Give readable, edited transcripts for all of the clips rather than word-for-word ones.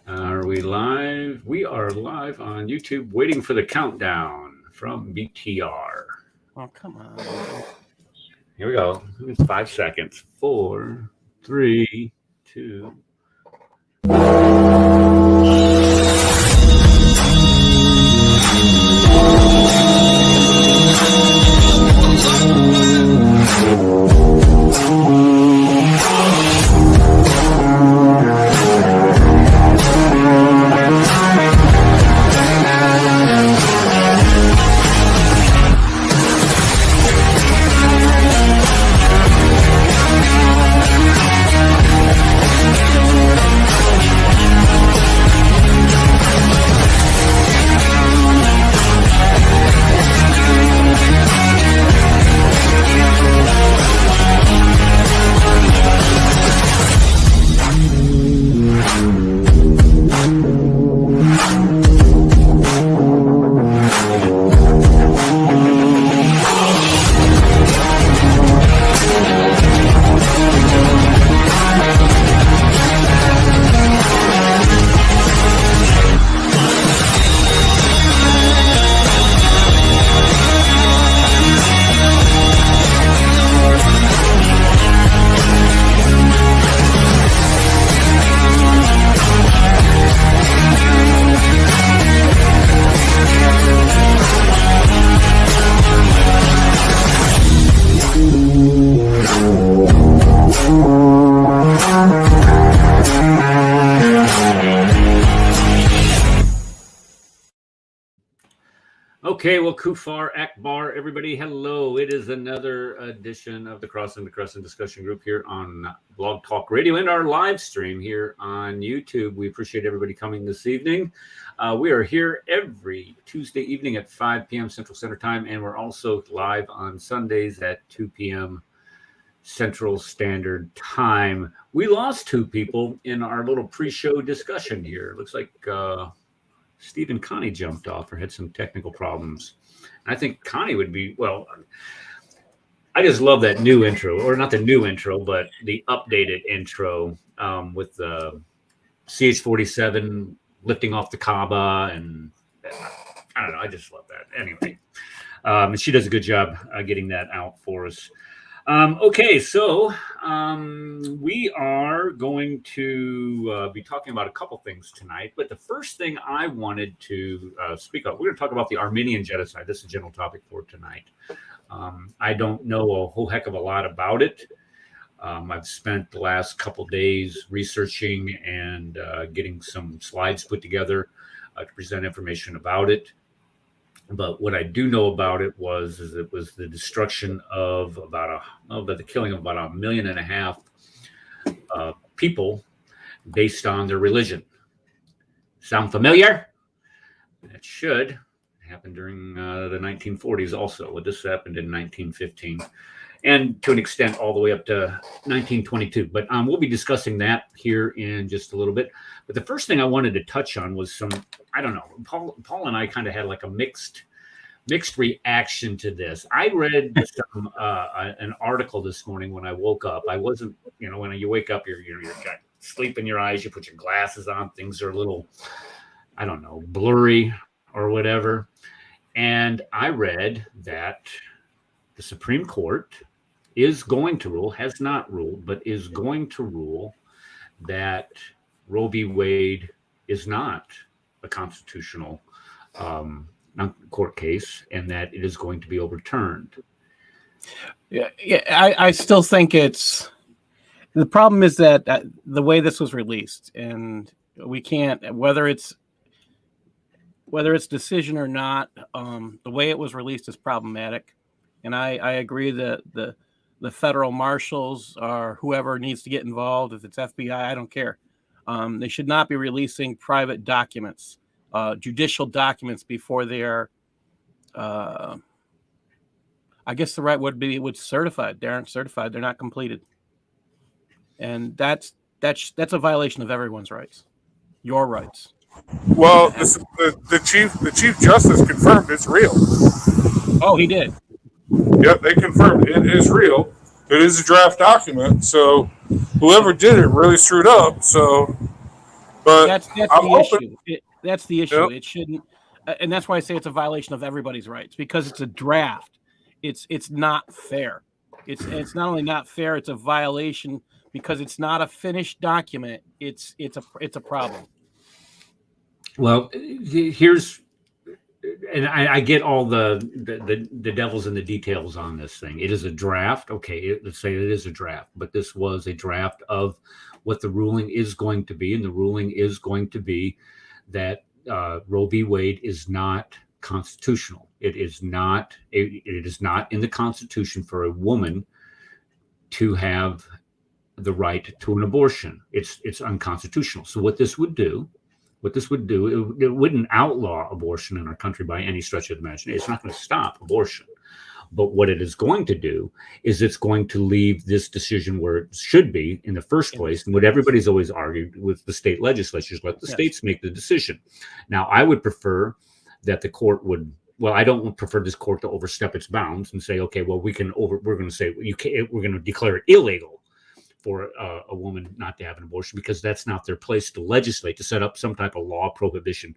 Are we live? We are live on YouTube, waiting for the countdown from BTR. Oh, come on. Here we go. It's 5 seconds. 4, 3, 2. Okay, well, Kufar Akbar, everybody, hello. It is another edition of the Crescent discussion group here on Blog Talk Radio and our live stream here on YouTube. We appreciate everybody coming this evening. We are here every Tuesday evening at 5 p.m. Central Standard Time, and we're also live on Sundays at 2 p.m. Central Standard Time. We lost 2 people in our little pre-show discussion here. It looks like Steve and Connie jumped off or had some technical problems. I think Connie would be, well, I just love that new intro, or not the new intro, but the updated intro with the CH-47 lifting off the Kaaba. And I don't know, I just love that. Anyway, and she does a good job getting that out for us. Okay, so we are going to be talking about a couple things tonight, but the first thing I wanted to speak of, we're going to talk about the Armenian Genocide. This is a general topic for tonight. I don't know a whole heck of a lot about it. I've spent the last couple days researching and getting some slides put together to present information about it. But what I do know about it was the destruction of the killing of about 1.5 million people based on their religion. Sound familiar? That should happen during the 1940s also. Well, this happened in 1915, and to an extent all the way up to 1922. But we'll be discussing that here in just a little bit. But the first thing I wanted to touch on was some, I don't know, Paul and I kind of had like a mixed reaction to this. I read an article this morning when I woke up. I wasn't, when you wake up, you're got sleep in your eyes, you put your glasses on, things are a little, I don't know, blurry or whatever. And I read that the Supreme Court is going to rule, has not ruled, but is going to rule that Roe v. Wade is not a constitutional court case, and that it is going to be overturned. Yeah, I still think the problem is that the way this was released, and we can't, whether it's decision or not, the way it was released is problematic. And I agree that the federal marshals or whoever needs to get involved, if it's FBI, I don't care. They should not be releasing private documents, judicial documents before they are, I guess the right word would be certified. They aren't certified. They're not completed. And that's a violation of everyone's rights, your rights. Well, the chief justice confirmed it's real. Oh, he did. Yep, they confirmed it is real. It is a draft document, so whoever did it really screwed up. So But That's I'm the open. issue. That's the issue. Yep. It shouldn't, and that's why I say it's a violation of everybody's rights, because it's a draft. It's not fair. It's not only not fair, it's a violation because it's not a finished document. It's a problem. Well, here's, and I get all the devils in the details on this thing. It is a draft. Okay, let's say it is a draft, but this was a draft of what the ruling is going to be, and the ruling is going to be that Roe v. Wade is not constitutional. It is not in the Constitution for a woman to have the right to an abortion. It's unconstitutional. So what this would do, it wouldn't outlaw abortion in our country by any stretch of the imagination. It's not going to stop abortion. But what it is going to do is it's going to leave this decision where it should be in the first place. And what everybody's always argued with the state legislatures, let the states make the decision. Now, I would prefer that the court would, well, I don't prefer this court to overstep its bounds and say, okay, well, we're going to say, we're going to declare it illegal for a woman not to have an abortion, because that's not their place to legislate, to set up some type of law prohibition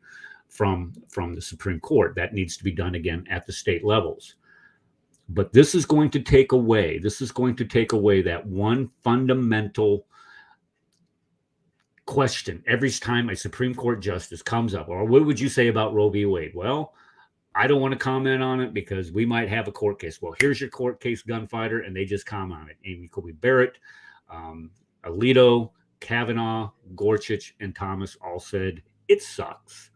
from the Supreme Court. That needs to be done again at the state levels. But this is going to take away that one fundamental question every time a Supreme Court justice comes up. Or what would you say about Roe v. Wade? Well, I don't want to comment on it because we might have a court case. Well, here's your court case, gunfighter, and they just comment on it. Amy Coney Barrett, Alito, Kavanaugh, Gorsuch, and Thomas all said it sucks.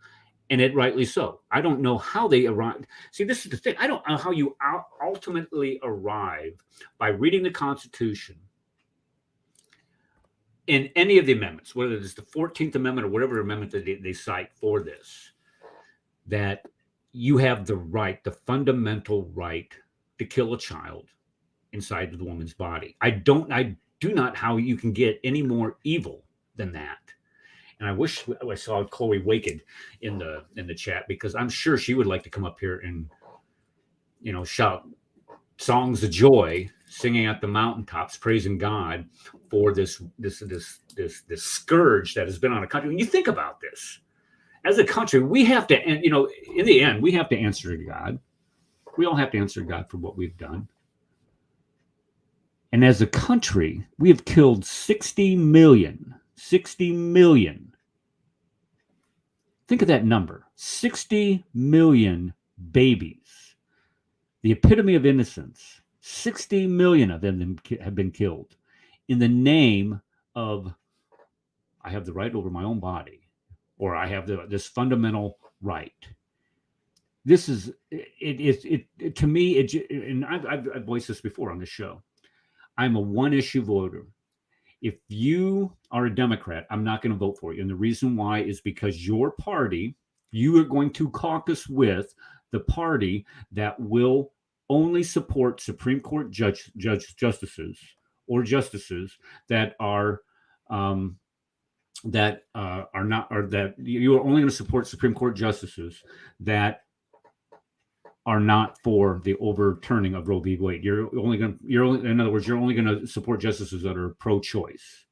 And it rightly so. I don't know how they arrived. See, this is the thing. I don't know how you ultimately arrive by reading the Constitution in any of the amendments, whether it's the 14th Amendment or whatever amendment that they cite for this, that you have the right, the fundamental right to kill a child inside of the woman's body. I do not how you can get any more evil than that. And I wish I saw Chloe Waked in the chat, because I'm sure she would like to come up here and, shout songs of joy, singing at the mountaintops, praising God for this scourge that has been on a country. When you think about this, as a country, we have to, in the end, we have to answer to God. We all have to answer to God for what we've done. And as a country, we have killed 60 million. Think of that number. 60 million babies. The epitome of innocence. 60 million of them have been killed in the name of, I have the right over my own body, or I have this fundamental right. This is, to me, and I've voiced this before on this show. I'm a one-issue voter. If you are a Democrat, I'm not going to vote for you. And the reason why is because your party, you are going to caucus with the party that will only support Supreme Court justices or justices that are that you are only going to support Supreme Court justices that are not for the overturning of Roe v. Wade. In other words, you're only going to support justices that are pro-choice.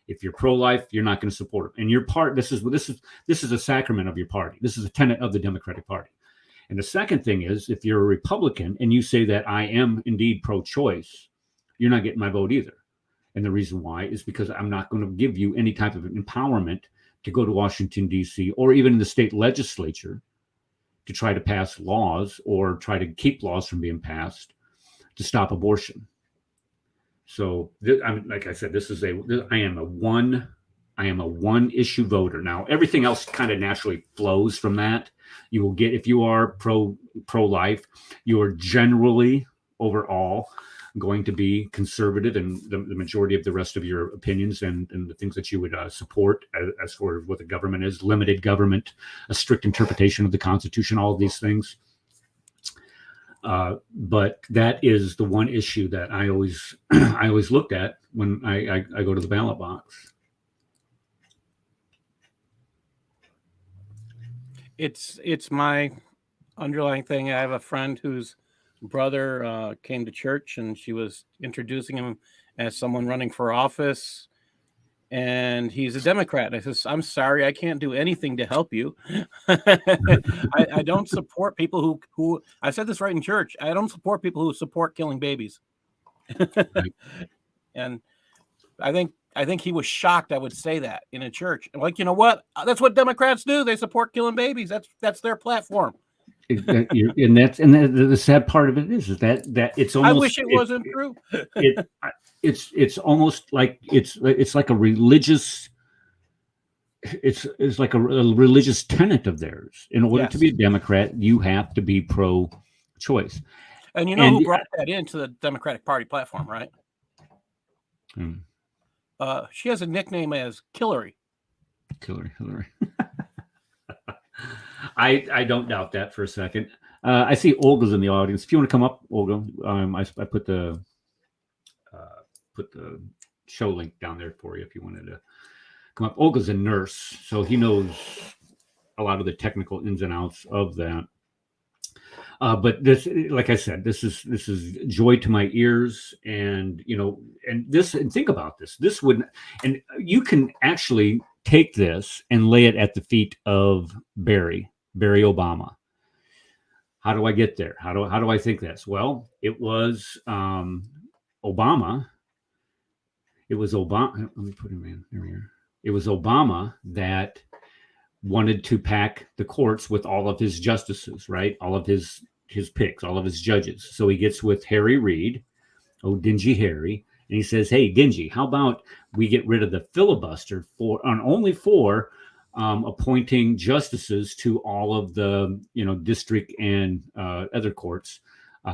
If you're pro-life, you're not going to support them. And your part, this is a sacrament of your party. This is a tenet of the Democratic Party. And the second thing is, if you're a Republican and you say that I am indeed pro-choice, you're not getting my vote either. And the reason why is because I'm not going to give you any type of empowerment to go to Washington, D.C., or even the state legislature to try to pass laws or try to keep laws from being passed to stop abortion. So, like I said, I am a one issue voter. Now, everything else kind of naturally flows from that. You will get, if you are pro-life, you are generally overall going to be conservative in the majority of the rest of your opinions and the things that you would support as for what the government is, limited government, a strict interpretation of the Constitution, all of these things. But that is the one issue that I always looked at when I go to the ballot box. It's my underlying thing. I have a friend whose brother came to church, and she was introducing him as someone running for office. and he's a Democrat. I says, I'm sorry, I can't do anything to help you. I don't support people who I said this right in church. I don't support people who support killing babies. Right. And I think he was shocked I would say that in a church. I'm like, you know what? That's what Democrats do. They support killing babies. That's their platform. And the sad part of it is that it's almost. I wish it wasn't true. It's almost like it's like a religious. It's like a religious tenet of theirs. In order to be a Democrat, you have to be pro-choice. And you know who brought that into the Democratic Party platform, right? She has a nickname as Hillary. Hillary. I don't doubt that for a second. I see Olga's in the audience. If you want to come up, Olga, I put the show link down there for you if you wanted to come up. Olga's a nurse, so he knows a lot of the technical ins and outs of that. But this, like I said, this is joy to my ears, and and think about this. This would, and you can actually take this and lay it at the feet of Barry Obama. How do I get there? How do I think this? Well, it was Obama. It was Obama. Let me put him in. There we are. It was Obama that wanted to pack the courts with all of his justices, right? All of his picks, all of his judges. So he gets with Harry Reid, Dingy Harry, and he says, "Hey, Dingy, how about we get rid of the filibuster only for appointing justices to all of the district and other courts,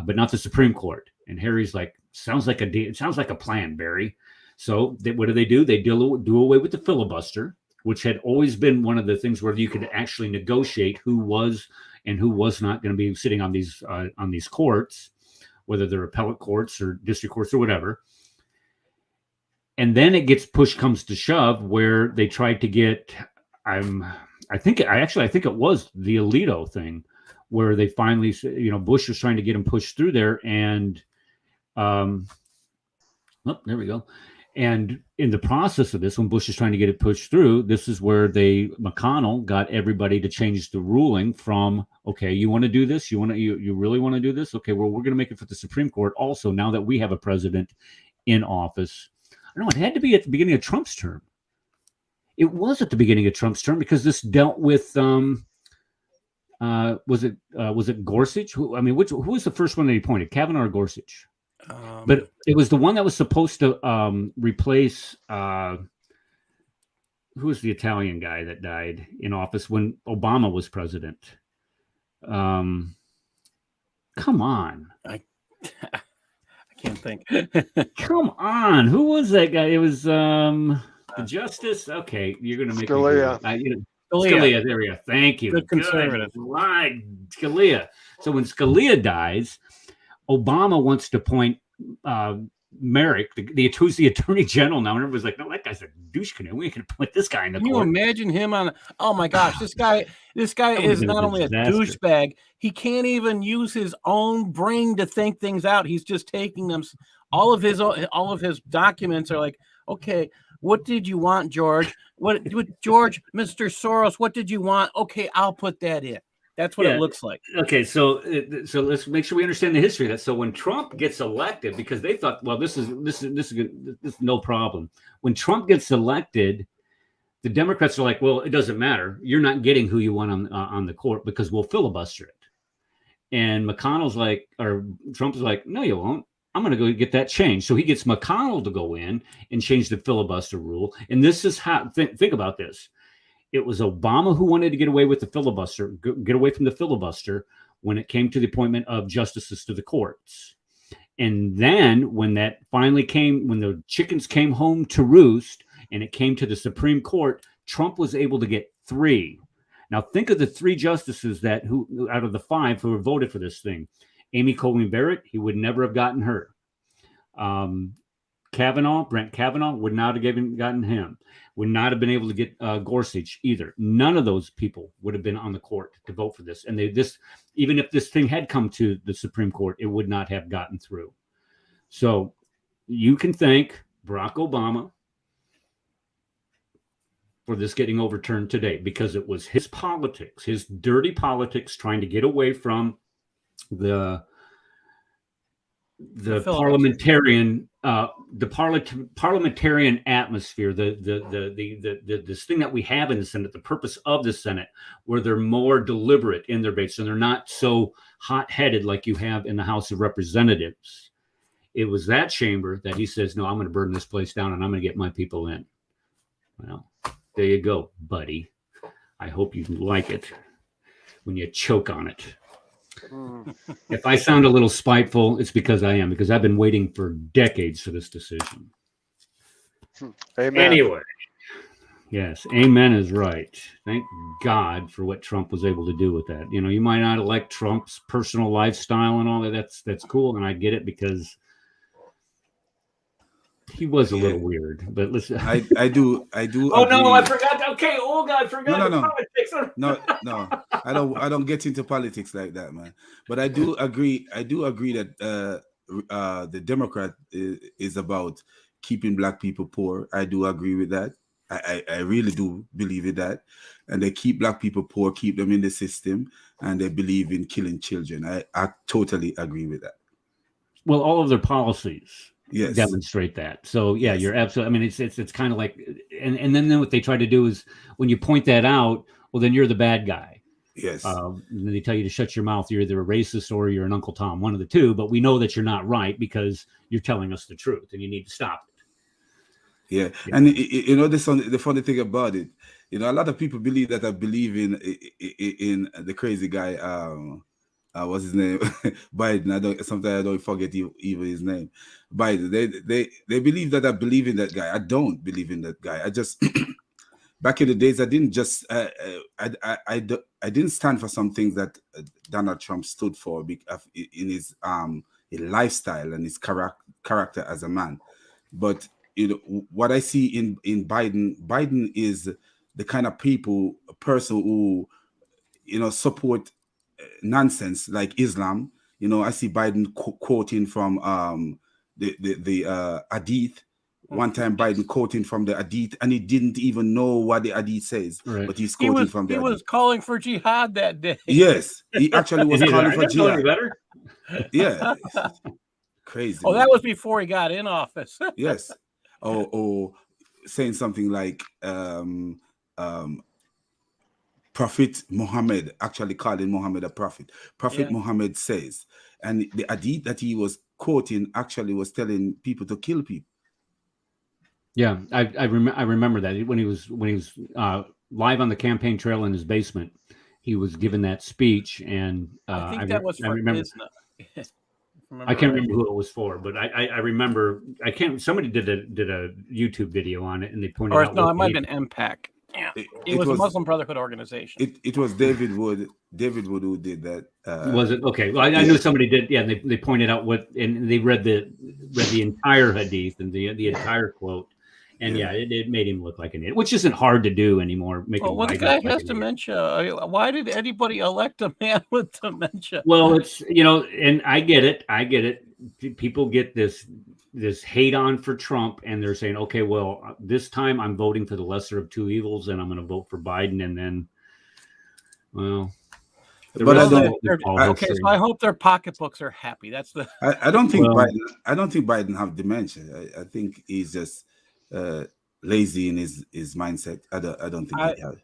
but not the Supreme Court?" And Harry's like, "Sounds like a plan, Barry." So what do? They do away with the filibuster, which had always been one of the things where you could actually negotiate who was and who was not going to be sitting on these courts, whether they're appellate courts or district courts or whatever. And then it gets push comes to shove where they tried to get, I think it was the Alito thing where they finally, Bush was trying to get him pushed through there, and there we go. And in the process of this, when Bush is trying to get it pushed through, this is where McConnell got everybody to change the ruling from, okay, you want to do this? You really want to do this? Okay, well, we're going to make it for the Supreme Court also now that we have a president in office. I don't know, it had to be at the beginning of Trump's term. It was at the beginning of Trump's term because this dealt with, was it Gorsuch? Who was the first one that he appointed, Kavanaugh or Gorsuch? But it was the one that was supposed to replace who was the Italian guy that died in office when Obama was president? Come on. I can't think. Come on. Who was that guy? It was the Justice. Okay, you're going to make Scalia. Scalia. There we go. Thank you. Good conservative. Right. Scalia. So when Scalia dies, Obama wants to appoint Merrick, who's the attorney general now, and everybody's like, "No, that guy's a douche canoe. We ain't gonna put this guy in the court." Can you imagine him on? Oh my gosh, this guy is not only a douchebag, he can't even use his own brain to think things out. He's just taking them. All of his documents are like, okay, what did you want, George? What George, Mr. Soros? What did you want? Okay, I'll put that in. That's what it looks like. Okay, so let's make sure we understand the history of that. So when Trump gets elected, because they thought, well, this is no problem. When Trump gets elected, the Democrats are like, well, it doesn't matter. You're not getting who you want on the court because we'll filibuster it. And McConnell's like, or Trump is like, no, you won't. I'm going to go get that changed. So he gets McConnell to go in and change the filibuster rule. And this is how, think about this. It was Obama who wanted to get away with the filibuster, get away from the filibuster when it came to the appointment of justices to the courts. And then when that finally came, when the chickens came home to roost and it came to the Supreme Court, Trump was able to get 3. Now think of the 3 justices who out of the 5 who were voted for this thing. Amy Coney Barrett, he would never have gotten her. Brett Kavanaugh would not have gotten him. Would not have been able to get Gorsuch either. None of those people would have been on the court to vote for this. And even if this thing had come to the Supreme Court, it would not have gotten through. So you can thank Barack Obama for this getting overturned today, because it was his politics, his dirty politics, trying to get away from the parliamentarian parliamentarian atmosphere, this thing that we have in the Senate, the purpose of the Senate, where they're more deliberate in their debates and they're not so hot-headed like you have in the House of Representatives. It was that chamber that he says, no, I'm going to burn this place down and I'm going to get my people in. Well, there you go, buddy. I hope you like it when you choke on it. If I sound a little spiteful, it's because I am, because I've been waiting for decades for this decision. Amen. Anyway, yes, amen is right. Thank God for what Trump was able to do with that. You know, you might not elect Trump's personal lifestyle and all that. That's cool, and I get it, because he was a little weird. But listen, I do. Oh agree. no, I forgot. Okay, I forgot No. politics. No, I don't get into politics like that, man. But I do agree. That the Democrat is about keeping black people poor. I do agree with that. I really do believe in that. And they keep black people poor, keep them in the system, and they believe in killing children. I totally agree with that. Well, all of their policies Yes. demonstrate that. So yeah, Yes. you're absolutely. I mean, it's kind of like, and then what they try to do is, when you point that out, well, then you're the bad guy. Yes. They tell you to shut your mouth. You're either a racist or you're an Uncle Tom, one of the two. But we know that you're not right because you're telling us the truth, and you need to stop it. Yeah. And you know, the funny thing about it, you know, a lot of people believe that I believe in the crazy guy. What's his name? Biden. Sometimes I don't forget even his name. Biden. They believe that I believe in that guy. I don't believe in that guy. I just back in the days, I didn't just I didn't stand for some things that Donald Trump stood for in his lifestyle and his character as a man. But you know what I see in Biden is the kind of person who, you know, support nonsense like Islam. You know, I see Biden quoting from the Hadith. One time Biden quoting from the Hadith, and he didn't even know what the Hadith says, Right. but he's quoting from the He Hadith. was calling for jihad that day. Yes, he actually was calling for jihad. Better. Yeah, crazy. Oh, man. that was before he got in office. Yes. Or saying something like Prophet Muhammad, actually calling Muhammad a prophet. Prophet Muhammad says, and the hadith that he was quoting actually was telling people to kill people. Yeah, I remember that when he was live on the campaign trail in his basement, he was given that speech, and I think that was for remember. I can't remember who it was for, but I remember. Somebody did a YouTube video on it, and they pointed out. No, it might have been MPAC. Yeah, it was a Muslim Brotherhood organization. It was David Wood who did that. Was it? Okay. Well, I knew somebody did. Yeah, and they pointed out and they read the entire hadith and the entire quote, and it made him look like an idiot, which isn't hard to do anymore. Well, the guy has dementia. Why did anybody elect a man with dementia? Well, it's, you know, and I get it. People get this hate on for Trump, and they're saying, okay, well, this time I'm voting for the lesser of two evils, and I'm going to vote for Biden, and then, well, but okay. So I hope their pocketbooks are happy. That's the. I don't think Biden. I don't think Biden have dementia. I think he's just lazy in his mindset. I don't think he has.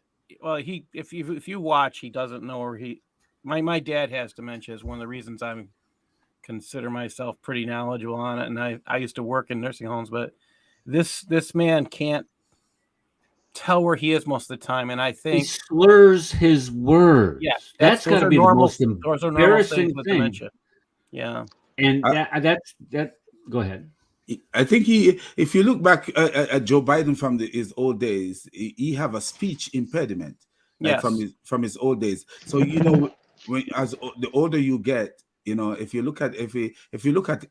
Well, if you watch, he doesn't know where he. My dad has dementia. Is one of the reasons I'm consider myself pretty knowledgeable on it, and I used to work in nursing homes, but this man can't tell where he is most of the time, and I think he slurs his words. Yes, that's got to be the most embarrassing thing. Dementia. Yeah, and that's go ahead. I think if you look back at Joe Biden from his old days, he have a speech impediment, like from his old days. So you know, as the older you get, you know, if you look at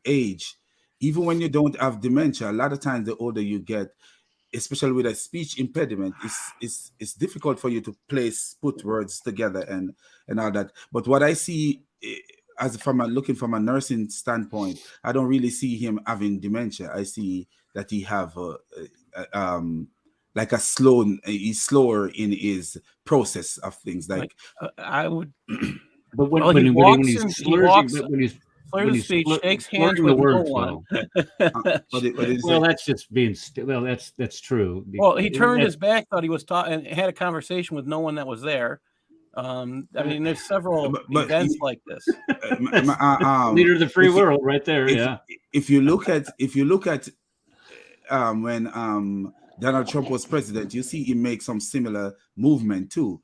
age, even when you don't have dementia, a lot of times the older you get, especially with a speech impediment, it's difficult for you to put words together and all that. But what I see, looking from a nursing standpoint, I don't really see him having dementia. I see that he have like he's slower in his process of things. Like I would. But when, Well, when, he when, walks he's in- he slurring, walks- but when he's Clear when the he's speech, shakes hands slurring the with no words, one. what did he well, say? that's just being well. That's true. Well, he turned his back, thought he was talking, and had a conversation with no one that was there. I mean, there's several But events like this. Leader of the free world, right there. If you look at when Donald Trump was president, you see he make some similar movement too.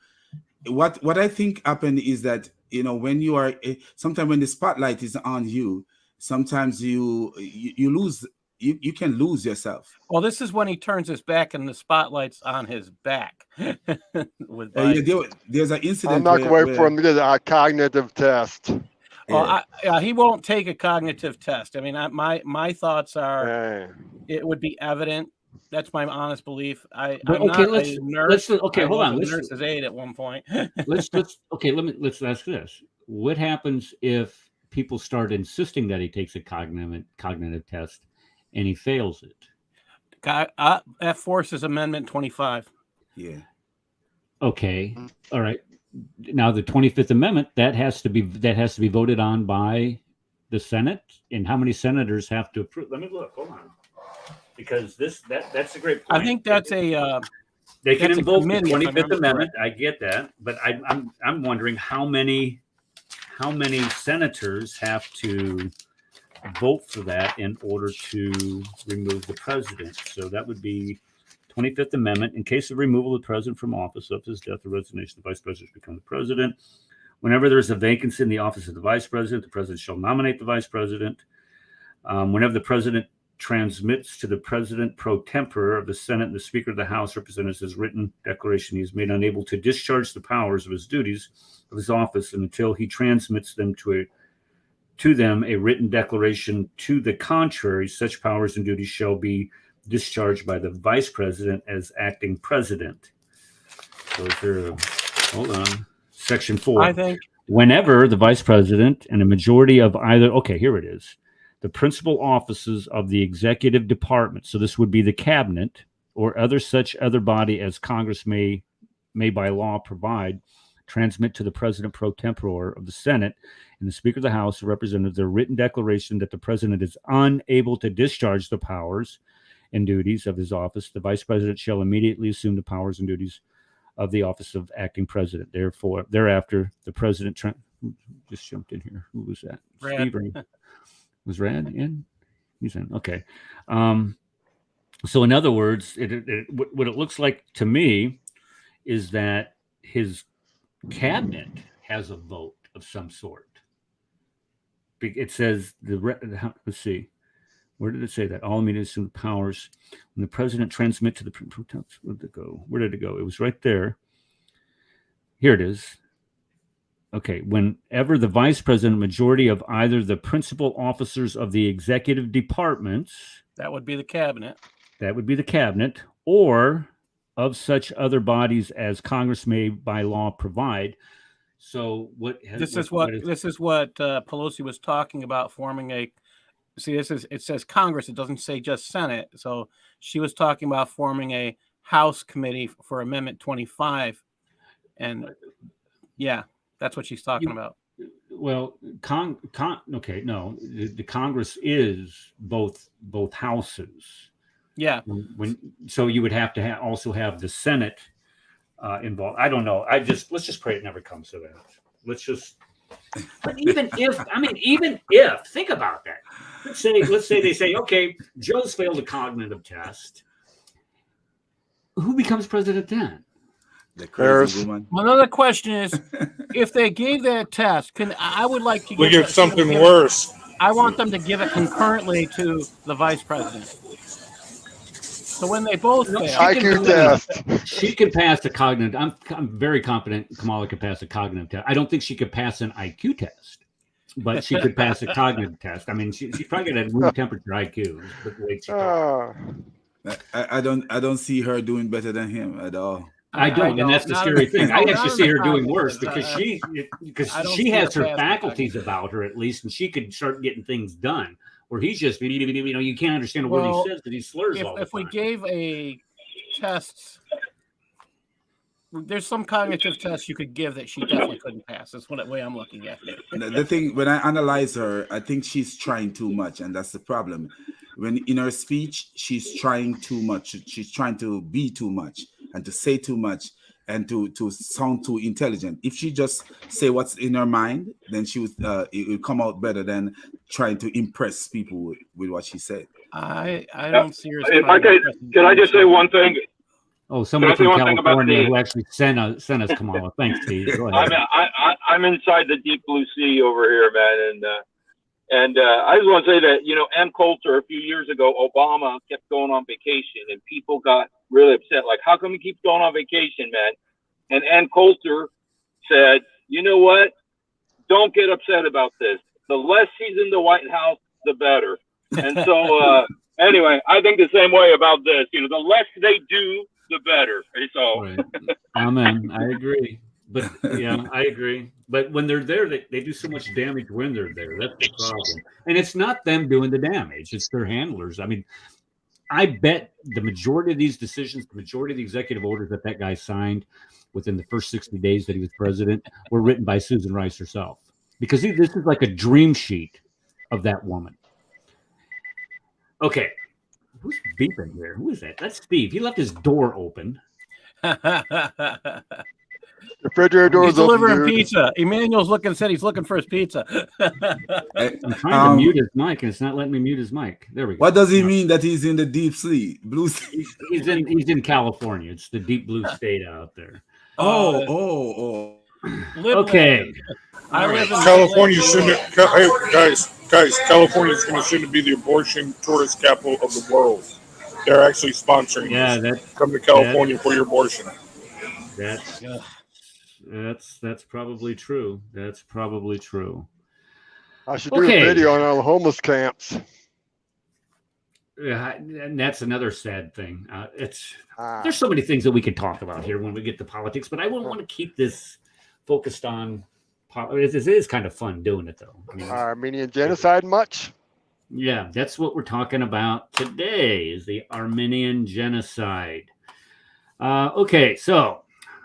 What I think happened is that, you know, when you are sometimes when the spotlight is on you, sometimes you lose, you can lose yourself. Well, this is when he turns his back and the spotlight's on his back. With there's an incident. I'm not going to wait for him to get a cognitive test. Well, he won't take a cognitive test. I mean, my thoughts are it would be evident. That's my honest belief. I'm not a nurse. Hold on. Let's nurse's aide at one point. let's ask this. What happens if people start insisting that he takes a cognitive test and he fails it? That forces Amendment 25. Yeah. Okay. All right. Now the 25th Amendment that has to be voted on by the Senate, and how many senators have to approve? Let me look. Hold on, because that's a great point. I think that's a they can invoke the 25th Amendment. I get that, but I'm wondering how many senators have to vote for that in order to remove the president. So that would be 25th Amendment. In case of removal of the president from office, of his death or resignation, the vice president become the president. Whenever there is a vacancy in the office of the vice president, the president shall nominate the vice president. Whenever the president transmits to the president pro tempore of the Senate and the Speaker of the House representatives his written declaration, he is made unable to discharge the powers of his duties of his office until he transmits them to them a written declaration to the contrary. Such powers and duties shall be discharged by the vice president as acting president. So if there, hold on, Section 4. I think whenever the vice president and a majority of either, here it is, the principal offices of the executive department, so this would be the cabinet or such other body as Congress may by law provide, transmit to the president pro tempore of the Senate and the Speaker of the House of Representatives their written declaration that the president is unable to discharge the powers and duties of his office, the vice president shall immediately assume the powers and duties of the office of acting president. Thereafter, the president just jumped in here. Who was that? Brad. Steve, was Rad in? He's in. Okay. So in other words, what it looks like to me is that his cabinet has a vote of some sort. It says let's see. Where did it say that? All immediately assume the powers when the president transmit to the where did it go? Where did it go? It was right there. Here it is. Okay. Whenever the vice president, majority of either the principal officers of the executive departments, that would be the cabinet. That would be the cabinet, or of such other bodies as Congress may by law provide. So this is what Pelosi was talking about, forming a. See, it says Congress. It doesn't say just Senate. So she was talking about forming a House committee for Amendment 25, and yeah, that's what she's talking about. Well, okay, no, the Congress is both houses. Yeah. So you would have to also have the Senate involved. I don't know. Let's just pray it never comes to that. But even if, think about that. Let's say they say, okay, Joe's failed a cognitive test. Who becomes president then? The crazy woman. Another question is, if they gave that test, I would like to get something worse. I want them to give it concurrently to the vice president. So when they both fail, IQ test. She could pass a cognitive. I'm very confident Kamala could pass a cognitive test. I don't think she could pass an IQ test, but she could pass a cognitive test. I mean, she's probably got a room temperature IQ. I don't see her doing better than him at all. I don't, and that's the scary thing. I actually see her doing worse because she has her faculties about her at least, and she could start getting things done. Where he's just, you can't understand a word he says because he slurs all the time. If we gave a tests. There's some cognitive tests you could give that she definitely couldn't pass. That's the way I'm looking at it. The thing, when I analyze her, I think she's trying too much, and that's the problem. When in her speech, she's trying too much. She's trying to be too much and to say too much and to sound too intelligent. If she just say what's in her mind, then she would it would come out better than trying to impress people with what she said. I don't see her. Can I just say one thing? Oh, somebody from California who actually sent us Kamala. Thanks, Steve. Go ahead. I'm inside the deep blue sea over here, man, and I just want to say that Ann Coulter a few years ago, Obama kept going on vacation, and people got really upset. Like, how come he keeps going on vacation, man? And Ann Coulter said, "You know what? Don't get upset about this. The less he's in the White House, the better." And so, anyway, I think the same way about this. The less they do, the better. So, right. Amen. I agree. But yeah, I agree. But when they're there, they do so much damage when they're there. That's the problem. And it's not them doing the damage; it's their handlers. I mean, I bet the majority of these decisions, the majority of the executive orders that guy signed within the first 60 days that he was president, were written by Susan Rice herself. Because this is like a dream sheet of that woman. Okay. Who's beeping here? Who is that? That's Steve. He left his door open. Refrigerator door He's is open. delivering pizza. Emmanuel's said he's looking for his pizza. I'm trying to mute his mic, and it's not letting me mute his mic. There we go. What does he mean that he's in the deep sea, blue sea? He's in California. It's the deep blue state out there. Oh. Okay. I live in California guys, California is going to soon be the abortion tourist capital of the world. They're actually sponsoring this. Come to California for your abortion. That's probably true. That's probably true. I should do a video on all the homeless camps. Yeah, and that's another sad thing. There's so many things that we could talk about here when we get to politics, but I wouldn't want to keep this focused on. It is kind of fun doing it, though. I mean, Armenian genocide much? Yeah, that's what we're talking about today. Is the Armenian genocide. Okay, so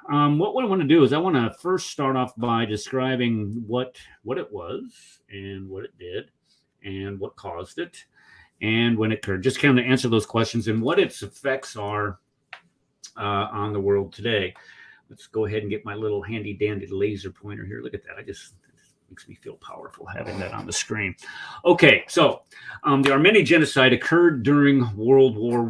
what I want to do is I want to first start off by describing what it was and what it did and what caused it and when it occurred. Just kind of answer those questions and what its effects are on the world today. Let's go ahead and get my little handy dandy laser pointer here. Look at that. It makes me feel powerful having that on the screen. Okay, so the Armenian genocide occurred during World War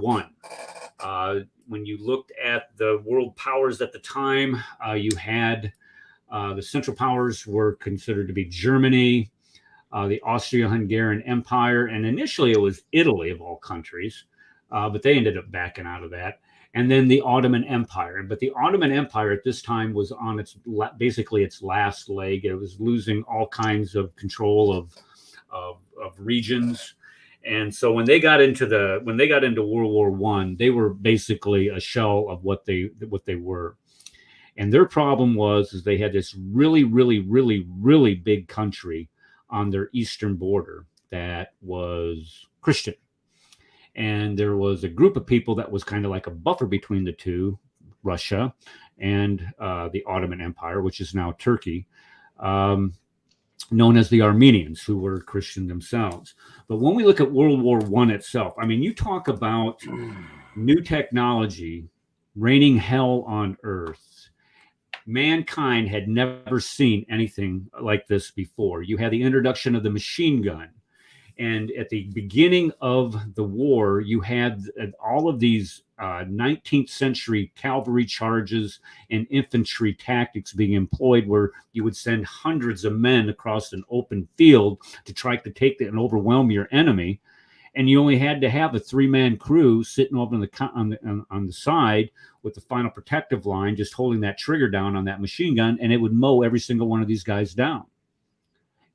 I. When you looked at the world powers at the time, you had the Central Powers were considered to be Germany, the Austro-Hungarian Empire, and initially it was Italy of all countries, but they ended up backing out of that. And then the Ottoman Empire. But the Ottoman Empire at this time was on basically its last leg. It was losing all kinds of control of regions. And so when they got into World War I, they were basically a shell of what they were. And their problem was they had this really, really, really, really big country on their eastern border that was Christian. And there was a group of people that was kind of like a buffer between the two, Russia and the Ottoman Empire, which is now Turkey, known as the Armenians, who were Christian themselves. But when we look at World War I itself, I mean, you talk about new technology raining hell on earth. Mankind had never seen anything like this before. You had the introduction of the machine gun. And at the beginning of the war, you had all of these 19th century cavalry charges and infantry tactics being employed, where you would send hundreds of men across an open field to try to take and overwhelm your enemy. And you only had to have a 3-man crew sitting over on the side with the final protective line, just holding that trigger down on that machine gun, and it would mow every single one of these guys down.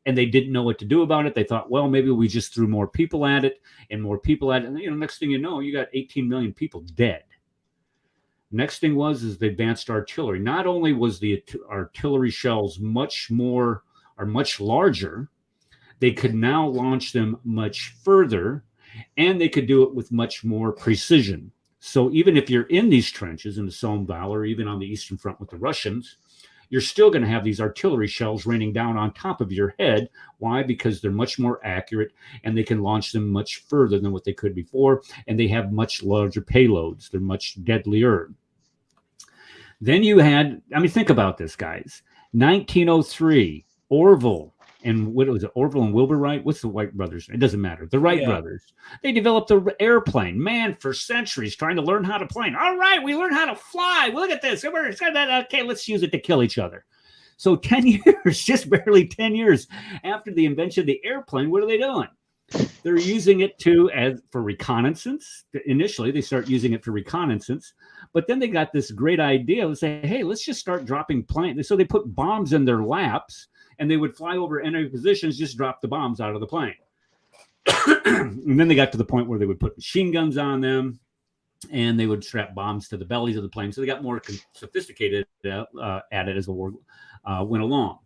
And they didn't know what to do about it. They thought, well, maybe we just threw more people at it and more people at it. And, next thing you know, you got 18 million people dead. Next thing is the advanced artillery. Not only was the artillery shells much larger, they could now launch them much further, and they could do it with much more precision. So even if you're in these trenches in the Somme Valley or even on the Eastern Front with the Russians, you're still going to have these artillery shells raining down on top of your head. Why? Because they're much more accurate and they can launch them much further than what they could before. And they have much larger payloads. They're much deadlier. Then you had, I mean, think about this, guys. 1903, Orville. And what was it? Orville and Wilbur Wright? What's the Wright brothers? It doesn't matter. The Wright brothers. They developed the airplane. Man, for centuries trying to learn how to plane. All right, we learned how to fly. Look at this. Okay, let's use it to kill each other. So 10 years, just barely 10 years after the invention of the airplane, what are they doing? They're using it for reconnaissance. Initially, they start using it for reconnaissance. But then they got this great idea of saying, hey, let's just start dropping planes. So they put bombs in their laps. And they would fly over enemy positions, just drop the bombs out of the plane. And then they got to the point where they would put machine guns on them and they would strap bombs to the bellies of the plane. So they got more sophisticated at it as the war went along.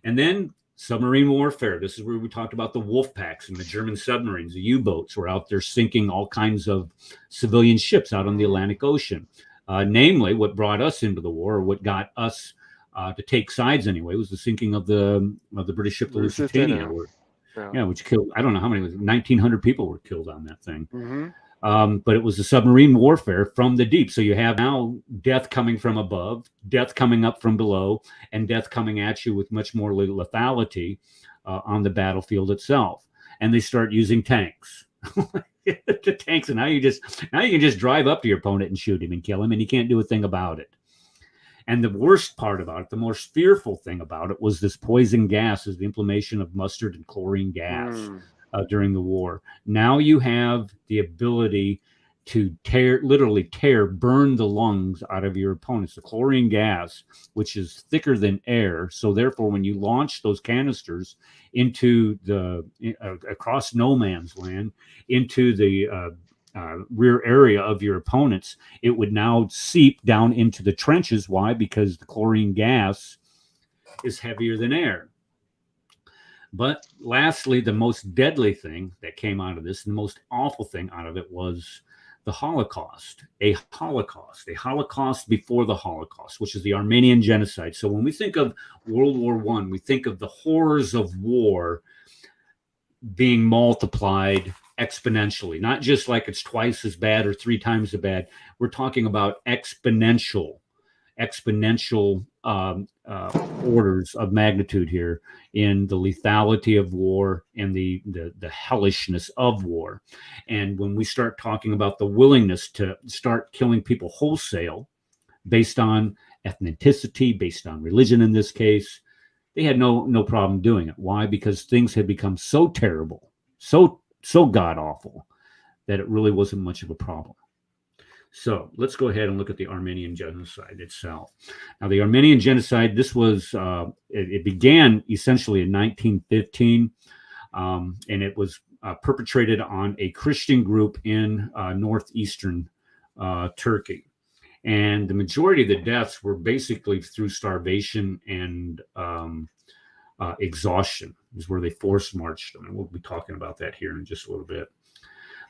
And then submarine warfare. This is where we talked about the wolf packs and the German submarines. The U-boats were out there sinking all kinds of civilian ships out on the Atlantic Ocean. Namely, what brought us into the war, or what got us to take sides anyway, was the sinking of the British ship, the Lusitania, which killed, I don't know how many, 1,900 people were killed on that thing. Mm-hmm. But it was a submarine warfare from the deep. So you have now death coming from above, death coming up from below, and death coming at you with much more lethality on the battlefield itself. And they start using tanks. The tanks, and now you can just drive up to your opponent and shoot him and kill him, and you can't do a thing about it. And the worst part about it, the most fearful thing about it, was this poison gas, is the implementation of mustard and chlorine gas during the war. Now you have the ability to burn the lungs out of your opponents. The chlorine gas, which is thicker than air, so therefore when you launch those canisters into across no man's land, into the rear area of your opponents, it would now seep down into the trenches. Why? Because the chlorine gas is heavier than air. But lastly, the most deadly thing that came out of this, and the most awful thing out of it, was the Holocaust. A Holocaust before the Holocaust, which is the Armenian Genocide. So when we think of World War I, we think of the horrors of war being multiplied exponentially, not just like it's twice as bad or three times as bad. We're talking about exponential orders of magnitude here in the lethality of war and the hellishness of war. And when we start talking about the willingness to start killing people wholesale based on ethnicity, based on religion in this case, they had no problem doing it. Why? Because things had become so terrible, so god-awful, that it really wasn't much of a problem. So let's go ahead and look at the Armenian Genocide itself. Now, the Armenian Genocide, this was, it began essentially in 1915, and it was perpetrated on a Christian group in northeastern Turkey. And the majority of the deaths were basically through starvation and exhaustion, is where they force marched them. And we'll be talking about that here in just a little bit.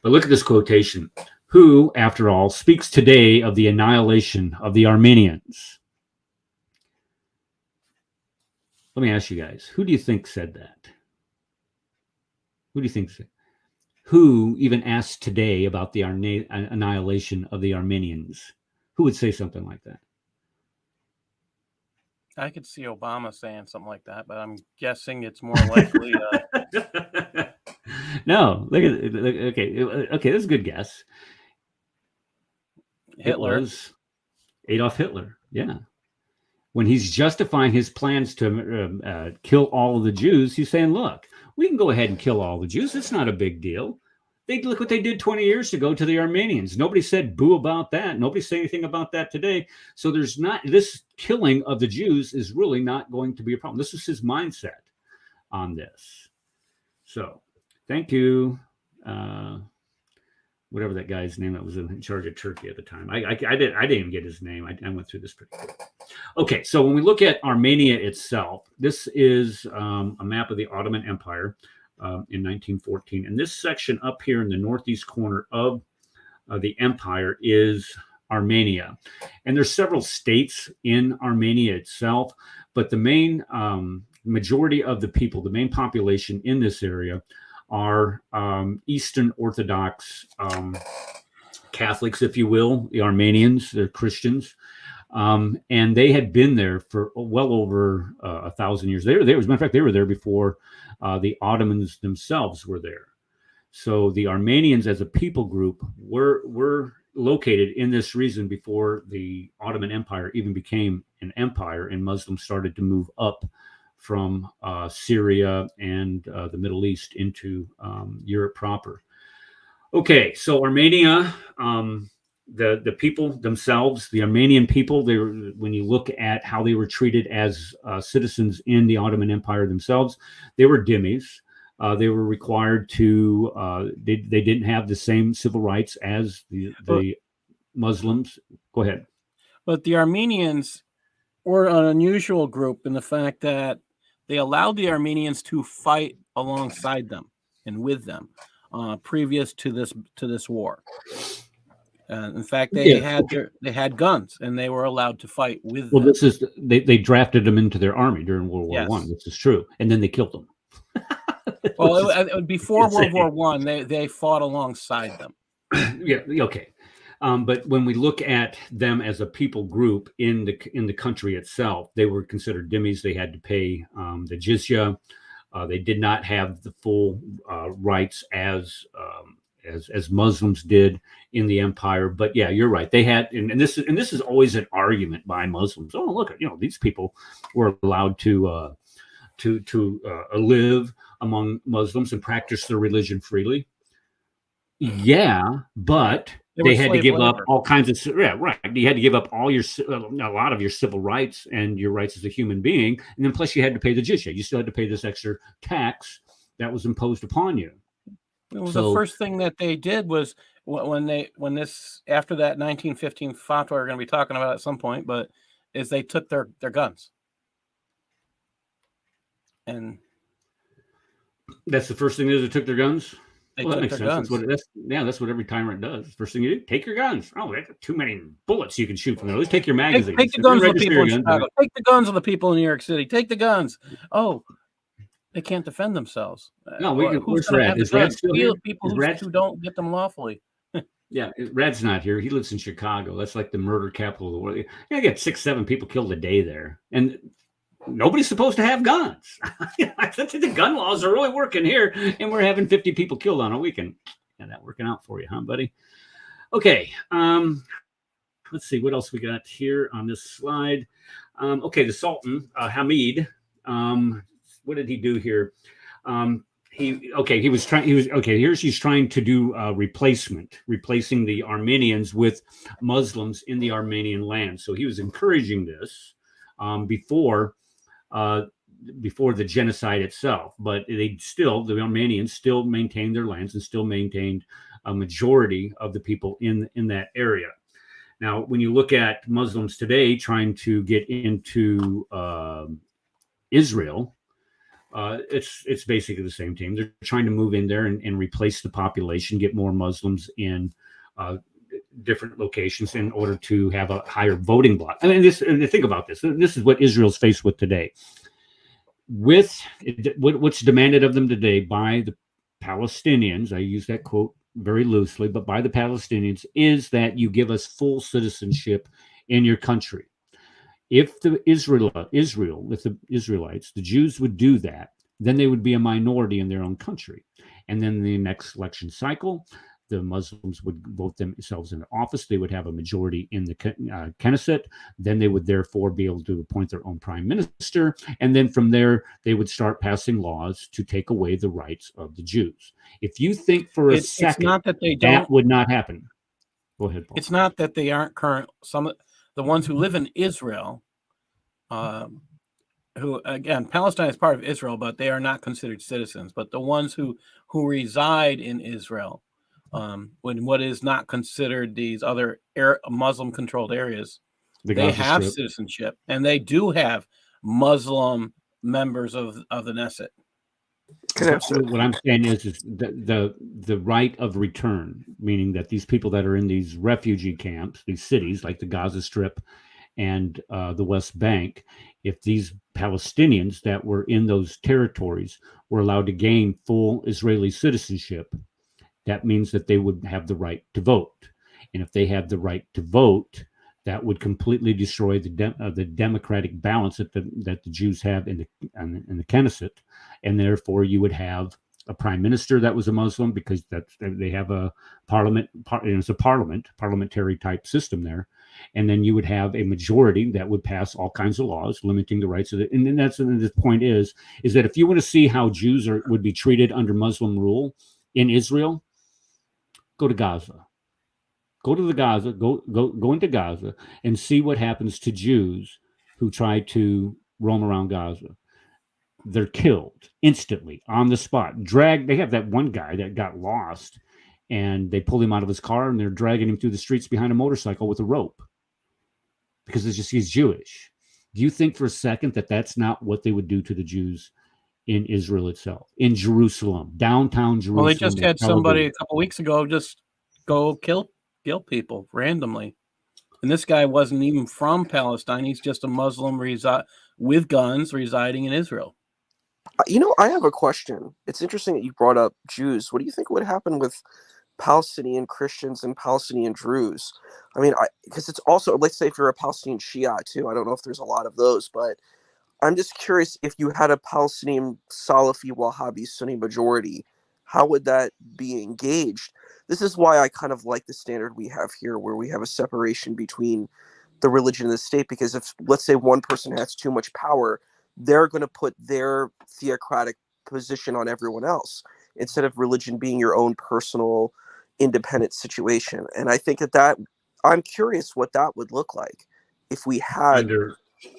But look at this quotation. Who, after all, speaks today of the annihilation of the Armenians? Let me ask you guys, who do you think said that? Who do you think said? Who even asked today about the annihilation of the Armenians? Who would say something like that? I could see Obama saying something like that, but I'm guessing it's more likely. No, look at it. Okay, that's a good guess. Hitler. It was Adolf Hitler. Yeah. When he's justifying his plans to kill all of the Jews, he's saying, look, we can go ahead and kill all the Jews. It's not a big deal. Look what they did 20 years ago to the Armenians. Nobody said boo about that. Nobody said anything about that today. So there's not, this killing of the Jews is really not going to be a problem. This was his mindset on this. So thank you. Whatever that guy's name that was in charge of Turkey at the time. I didn't even get his name. I went through this pretty quick. Okay, so when we look at Armenia itself, this is a map of the Ottoman Empire in 1914. And this section up here in the northeast corner of the empire is Armenia. And there's several states in Armenia itself, but the main majority of the people, the main population in this area are Eastern Orthodox Catholics, if you will, the Armenians, they're Christians. And they had been there for well over 1,000 years. They were there, as a matter of fact, they were there before the Ottomans themselves were there. So the Armenians as a people group were located in this region before the Ottoman Empire even became an empire, and Muslims started to move up from Syria and the Middle East into Europe proper. Okay, so Armenia, the people themselves, the Armenian people, when you look at how they were treated as citizens in the Ottoman Empire themselves, they were dhimmis. They were required to, they didn't have the same civil rights as the Muslims. Go ahead. But the Armenians were an unusual group in the fact that they allowed the Armenians to fight alongside them and with them previous to this war. In fact, they had guns and they were allowed to fight with them. This is they drafted them into their army during World War I. This is true, and then they killed them. Well, before World War I, they fought alongside them. Yeah. Okay. But when we look at them as a people group in the country itself, they were considered dhimmis. They had to pay the jizya. They did not have the full rights as Muslims did in the empire. But yeah, you're right. They had, and this is always an argument by Muslims. Oh, look, these people were allowed to live among Muslims and practice their religion freely. Yeah, but they had to give up all kinds of right. You had to give up all a lot of your civil rights and your rights as a human being, and then plus you had to pay the jizya. You still had to pay this extra tax that was imposed upon you. The first thing that they did was after that 1915 fatwa we're going to be talking about at some point, but is they took their guns. And that's the first thing is they took their guns. They took their guns. That's what every tyrant does. First thing you do, take your guns. Oh, they got too many bullets you can shoot from there. Let's take your magazines. Take the guns of the people in Chicago. Take the guns of the people in New York City. Take the guns. Oh, they can't defend themselves. No, where's Rad? Is Rad still here? People who don't get them lawfully. Yeah, Rad's not here. He lives in Chicago. That's like the murder capital of the world. You get 6-7 people killed a day there, and nobody's supposed to have guns. I think the gun laws are really working here, and we're having 50 people killed on a weekend. Yeah, that working out for you, huh, buddy? Okay. Let's see what else we got here on this slide. Okay, the Sultan Hamid. What did he do here? He's trying to do replacing the Armenians with Muslims in the Armenian land. So he was encouraging this before the genocide itself, but the Armenians still maintained their lands and still maintained a majority of the people in that area. Now, when you look at Muslims today trying to get into Israel, it's basically the same team. They're trying to move in there and replace the population, get more Muslims in different locations in order to have a higher voting bloc. I mean, think about this. This is what Israel's faced with today. What's demanded of them today by the Palestinians, I use that quote very loosely, but by the Palestinians, is that you give us full citizenship in your country. If the Israelites, the Jews would do that, then they would be a minority in their own country. And then the next election cycle, the Muslims would vote themselves into office. They would have a majority in the Knesset. Then they would therefore be able to appoint their own prime minister. And then from there, they would start passing laws to take away the rights of the Jews. If you think for a second that would not happen. Go ahead, Paul. It's not that they aren't current. The ones who live in Israel, who, again, Palestine is part of Israel, but they are not considered citizens. But the ones who reside in Israel, when what is not considered these other Muslim-controlled areas, they have citizenship, and they do have Muslim members of the Knesset. What I'm saying is the right of return, meaning that these people that are in these refugee camps, these cities like the Gaza Strip and the West Bank, if these Palestinians that were in those territories were allowed to gain full Israeli citizenship, that means that they would have the right to vote. And if they have the right to vote, that would completely destroy the democratic balance that the Jews have in the Knesset, and therefore you would have a prime minister that was a Muslim, because they have a parliament. It's a parliamentary type system there, and then you would have a majority that would pass all kinds of laws limiting the rights of it. And then the point is that if you want to see how Jews would be treated under Muslim rule in Israel, go to Gaza. Go into Gaza and see what happens to Jews who try to roam around Gaza. They're killed instantly on the spot. They have that one guy that got lost, and they pulled him out of his car and they're dragging him through the streets behind a motorcycle with a rope because he's Jewish. Do you think for a second that that's not what they would do to the Jews in Israel itself, in Jerusalem, downtown Jerusalem? Well, they just had somebody a couple weeks ago just go kill people randomly, and this guy wasn't even from Palestine. He's just a Muslim with guns residing in Israel. I have a question. It's interesting that you brought up Jews. What do you think would happen with Palestinian Christians and Palestinian Druze? I mean, because it's also, let's say if you're a Palestinian Shia too, I don't know if there's a lot of those, but I'm just curious, if you had a Palestinian Salafi Wahhabi Sunni majority, how would that be engaged? This is why I kind of like the standard we have here, where we have a separation between the religion and the state, because if, let's say, one person has too much power, they're going to put their theocratic position on everyone else, instead of religion being your own personal, independent situation. And I think that I'm curious what that would look like if we had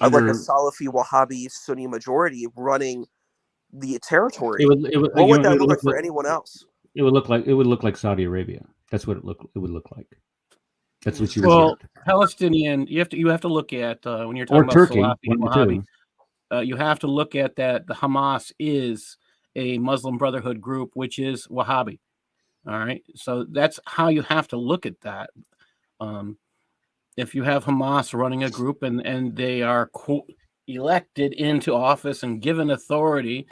like a Salafi Wahhabi Sunni majority running the territory. What would that look like for anyone else? It would look like Saudi Arabia. That's what it would look like. That's what you would. Well, Palestinian, you have to look at when you're talking about Turkey, Salafi Wahhabi, you have to look at that the Hamas is a Muslim Brotherhood group, which is Wahhabi. All right, so that's how you have to look at that. If you have Hamas running a group and they are elected into office and given authority,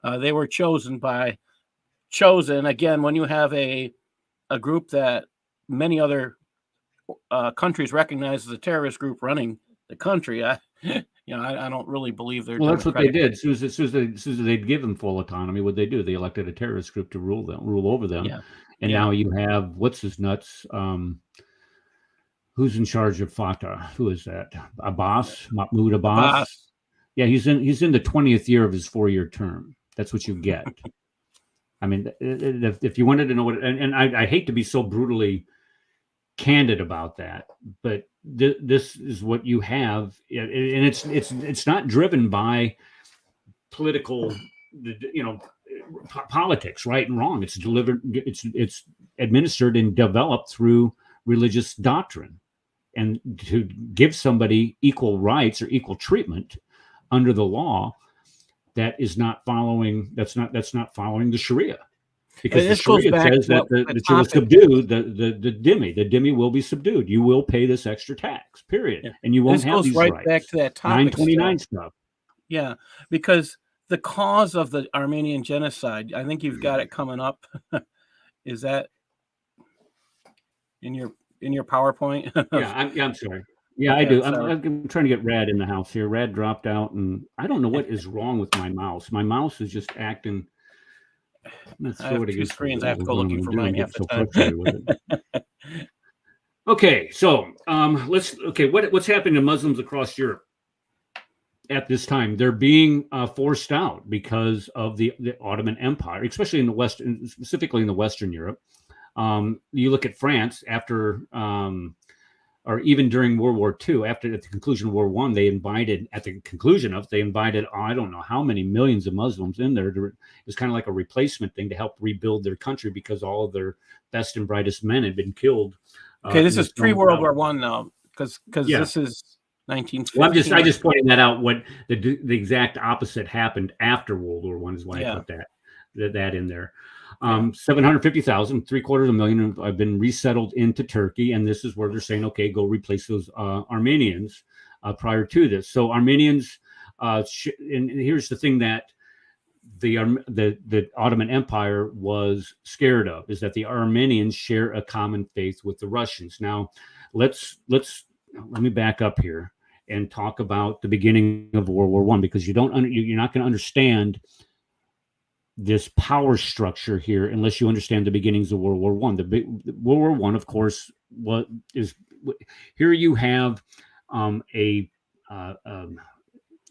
they were chosen again. When you have a group that many other countries recognize as a terrorist group running the country, I don't really believe they're. Well, that's what they did. As soon as they'd give them full autonomy, what they do? They elected a terrorist group to rule over them. Yeah. And now you have what's his nuts? Who's in charge of Fatah? Who is that? Mahmoud Abbas. Yeah, he's in the 20th year of his 4-year term. That's what you get. I mean, if you wanted to know what, and I hate to be so brutally candid about that, but this is what you have, and it's not driven by political, politics, right and wrong. It's administered and developed through religious doctrine, and to give somebody equal rights or equal treatment under the law that's not following the Sharia. Because the Sharia says that the you will subdue the dhimmi. The dhimmi will be subdued. You will pay this extra tax, period. Yeah. And you won't have these rights. Back to that topic. 929 stuff. Yeah, because the cause of the Armenian genocide, I think you've got it coming up. Is that in your PowerPoint? I'm sorry. Yeah, okay, I do. I'm trying to get Rad in the house here. Rad dropped out, and I don't know what is wrong with my mouse. My mouse is just acting. I have two screens. I have to go looking for mine half the time. Okay, so what's happening to Muslims across Europe at this time? They're being forced out because of the Ottoman Empire, especially in the Western, specifically in the Western Europe. You look at France after, or even during World War II, at the conclusion of World War I, they invited I don't know how many millions of Muslims in there. It was kind of like a replacement thing to help rebuild their country because all of their best and brightest men had been killed. Okay, this is pre-World War I now, because this 1915. Well, I just pointing that out. What the exact opposite happened after World War I is why I put that in there. 750,000, 750,000 have been resettled into Turkey, and this is where they're saying, okay, go replace those Armenians prior to this. So Armenians, and here's the thing that the Ottoman Empire was scared of, is that the Armenians share a common faith with the Russians. Now, let me back up here and talk about the beginning of World War I, because you're not going to understand this power structure here unless you understand the beginnings of World War I. World War I, of course, here you have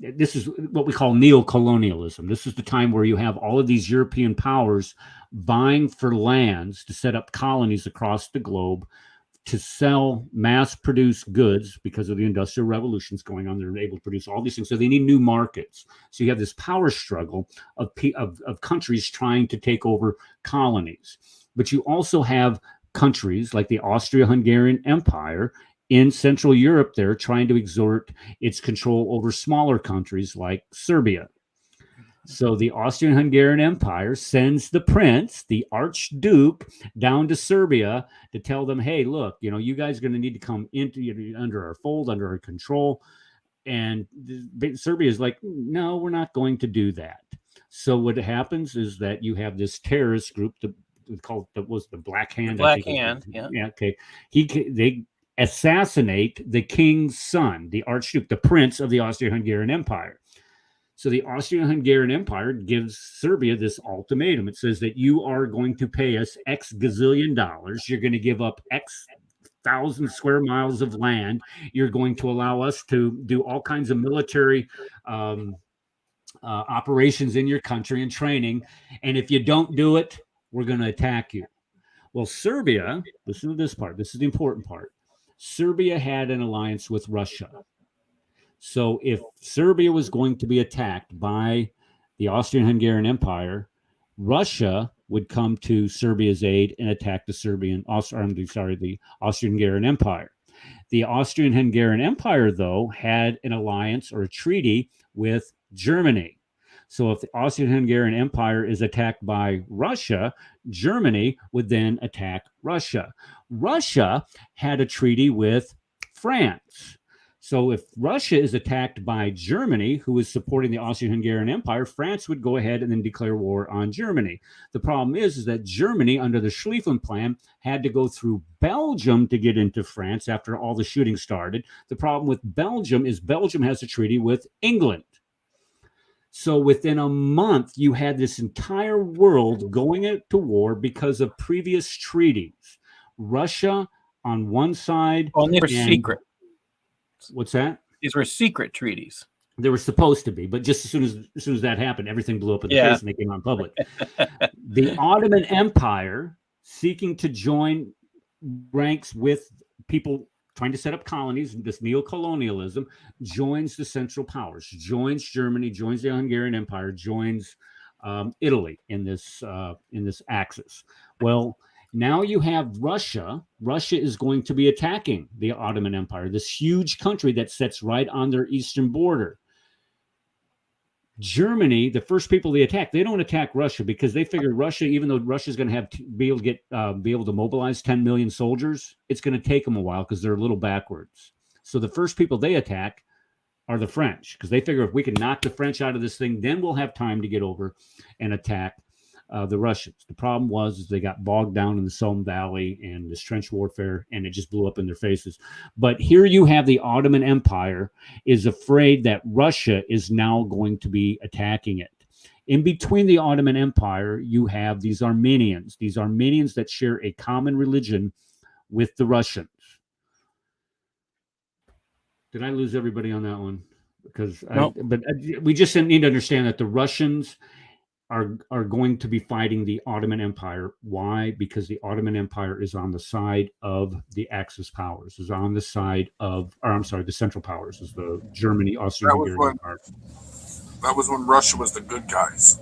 this is what we call neo-colonialism. This is the time where you have all of these European powers vying for lands to set up colonies across the globe to sell mass-produced goods because of the Industrial Revolutions going on. They're able to produce all these things. So they need new markets. So you have this power struggle of countries trying to take over colonies. But you also have countries like the Austro-Hungarian Empire in Central Europe there trying to exert its control over smaller countries like Serbia. So the Austrian-Hungarian Empire sends the prince, the Archduke, down to Serbia to tell them, hey, look, you guys are going to need to come under our fold, under our control. And Serbia is like, no, we're not going to do that. So what happens is that you have this terrorist group that was the Black Hand. Black Hand, yeah. Okay. They assassinate the king's son, the Archduke, the prince of the Austro-Hungarian Empire. So the Austrian-Hungarian Empire gives Serbia this ultimatum. It says that you are going to pay us X gazillion dollars. You're going to give up X thousand square miles of land. You're going to allow us to do all kinds of military operations in your country and training. And if you don't do it, we're going to attack you. Well, Serbia, listen to this part. This is the important part. Serbia had an alliance with Russia. So if Serbia was going to be attacked by the Austrian-Hungarian Empire, Russia would come to Serbia's aid and attack the Austrian-Hungarian Empire. The Austrian-Hungarian Empire, though, had an alliance or a treaty with Germany. So if the Austrian-Hungarian Empire is attacked by Russia, Germany would then attack Russia. Russia had a treaty with France. So if Russia is attacked by Germany, who is supporting the Austrian-Hungarian Empire, France would go ahead and then declare war on Germany. The problem is that Germany, under the Schlieffen Plan, had to go through Belgium to get into France after all the shooting started. The problem with Belgium is Belgium has a treaty with England. So within a month, you had this entire world going into war because of previous treaties. Russia on one side. Oh, and they were secret. What's that? These were secret treaties. They were supposed to be, but just as soon as that happened, everything blew up in the face and they came on public. The Ottoman Empire, seeking to join ranks with people trying to set up colonies, this neo-colonialism, joins the Central Powers, joins Germany, joins the Hungarian Empire, joins Italy in this axis. Well, now you have Russia. Russia is going to be attacking the Ottoman Empire, this huge country that sits right on their eastern border. Germany, the first people they attack, they don't attack Russia because they figure Russia, even though Russia's going to be able to mobilize 10 million soldiers, it's going to take them a while because they're a little backwards. So the first people they attack are the French, because they figure if we can knock the French out of this thing, then we'll have time to get over and attack the Russians. The problem was they got bogged down in the Somme Valley and this trench warfare, and it just blew up in their faces. But here you have the Ottoman Empire is afraid that Russia is now going to be attacking it. In between the Ottoman Empire, you have these Armenians that share a common religion with the Russians. Did I lose everybody on that one? Because we just need to understand that the Russians are going to be fighting the Ottoman Empire. Why? Because the Ottoman Empire is on the side of the Axis powers, is on the side of, the Central Powers, is the Germany, Austria-Hungarian Empire. That was when Russia was the good guys.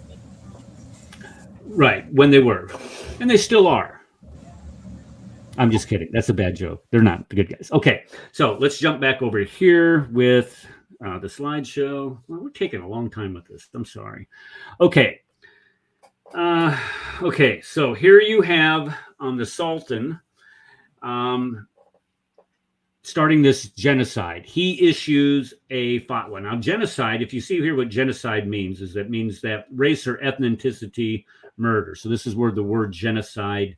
Right, when they were. And they still are. I'm just kidding. That's a bad joke. They're not the good guys. Okay, so let's jump back over here with the slideshow. Well, we're taking a long time with this. I'm sorry. Okay. Okay, so here you have the Sultan starting this genocide. He issues a fatwa. Now, genocide, if you see here what genocide means, is that means that race or ethnicity murder. So this is where the word genocide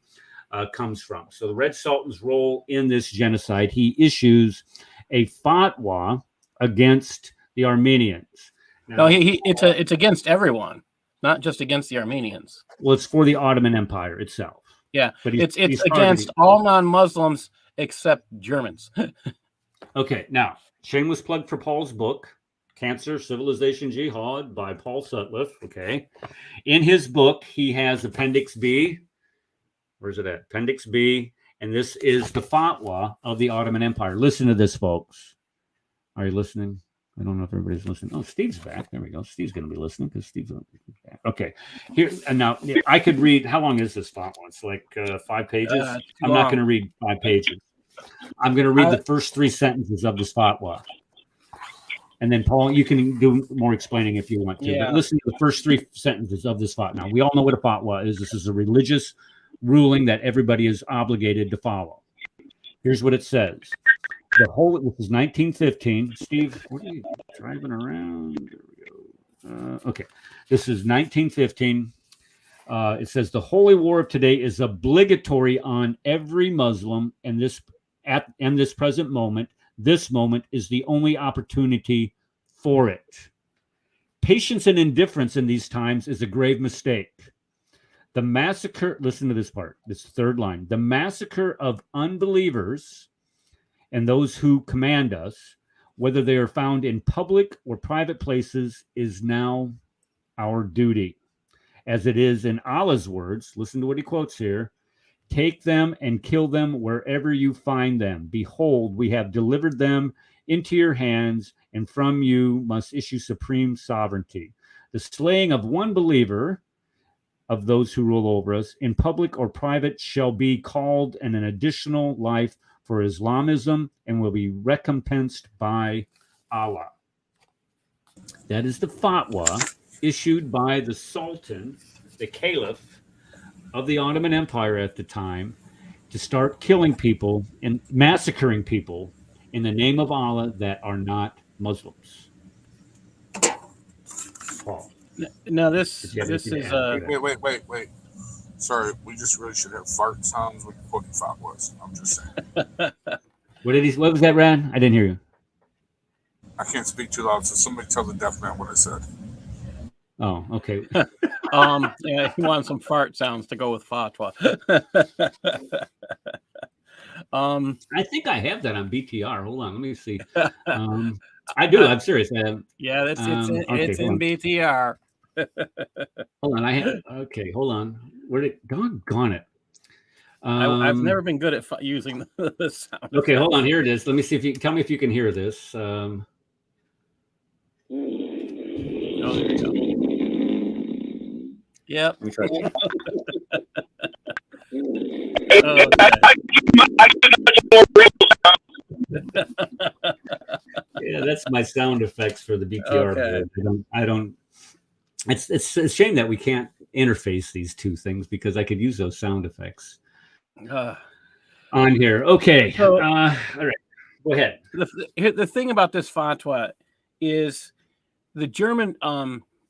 comes from. So the Red Sultan's role in this genocide, he issues a fatwa against the Armenians. Now, no, it's against everyone, not just against the Armenians. Well, it's for the Ottoman Empire itself. Yeah, but it's against all non-Muslims except Germans. Okay, now, shameless plug for Paul's book, Cancer, Civilization, Jihad by Paul Sutcliffe. Okay. In his book, he has Appendix B. Where's it at? Appendix B. And this is the fatwa of the Ottoman Empire. Listen to this, folks. Are you listening? I don't know if everybody's listening. Oh, Steve's back. There we go. Steve's going to be listening because Steve's back. Okay. Here, and now I could read. How long is this fatwa? It's like 5 pages. I'm not going to read 5 pages. I'm going to read the first 3 sentences of this fatwa. And then, Paul, you can do more explaining if you want to. Yeah. But listen to the first 3 sentences of this fatwa. Now, we all know what a fatwa is. This is a religious ruling that everybody is obligated to follow. Here's what it says. This is 1915. Steve, what are you driving around? There we go. Okay. This is 1915. It says the holy war of today is obligatory on every Muslim, and this present moment. This moment is the only opportunity for it. Patience and indifference in these times is a grave mistake. The massacre, listen to this part, this third line. The massacre of unbelievers and those who command us, whether they are found in public or private places, is now our duty. As it is in Allah's words, listen to what he quotes here. Take them and kill them wherever you find them. Behold, we have delivered them into your hands, and from you must issue supreme sovereignty. The slaying of one believer of those who rule over us, in public or private, shall be called an additional life for Islamism and will be recompensed by Allah. That is the fatwa issued by the Sultan, the Caliph of the Ottoman Empire at the time, to start killing people and massacring people in the name of Allah that are not Muslims. Paul. Now this is wait. Sorry, we just really should have fart sounds with what the thought was. I'm just saying. What was that, Rad? I didn't hear you. I can't speak too loud, so somebody tell the deaf man what I said. Oh, okay. Yeah, he wants some fart sounds to go with fatwa. I think I have that on BTR. Hold on, let me see. I do. I'm serious. Yeah, it's in BTR. Hold on. Hold on. Where did doggone it? I've never been good at using the sound. Okay, hold on. Here it is. Let me see if you tell me if you can hear this. Oh, there you go. Yep. Yeah, that's my sound effects for the BTR. Okay. I don't. It's a shame that we can't interface these two things because I could use those sound effects on here. Okay. So, all right. Go ahead. The thing about this fatwa is the German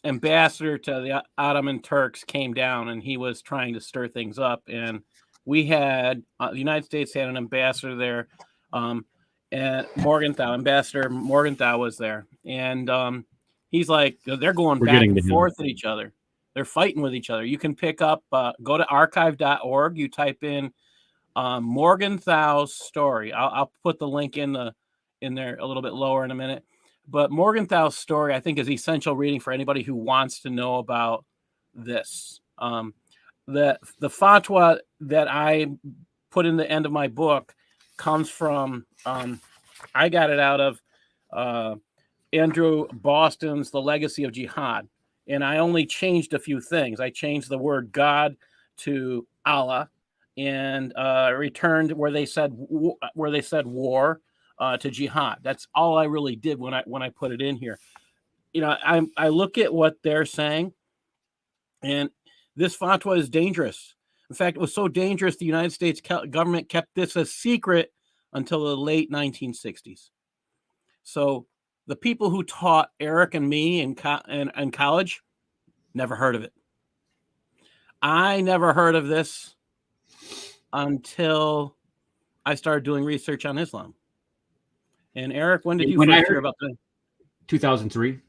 ambassador to the Ottoman Turks came down and he was trying to stir things up. And we had the United States had an ambassador there, and Ambassador Morgenthau was there. And he's like, they're going back and forth at each other. They're fighting with each other. You can pick up, go to archive.org. You type in Morgenthau's story. I'll put the link in there a little bit lower in a minute. But Morgenthau's story, I think, is essential reading for anybody who wants to know about this. The fatwa that I put in the end of my book comes from, I got it out of Andrew Boston's The Legacy of Jihad. And I only changed a few things. I changed the word God to Allah, and returned where they said war to jihad. That's all I really did when I put it in here. You know, I look at what they're saying, and this fatwa is dangerous. In fact, it was so dangerous the United States government kept this a secret until the late 1960s. So the people who taught Eric and me in college never heard of it. I never heard of this until I started doing research on Islam. And Eric, when did you first hear about that? 2003.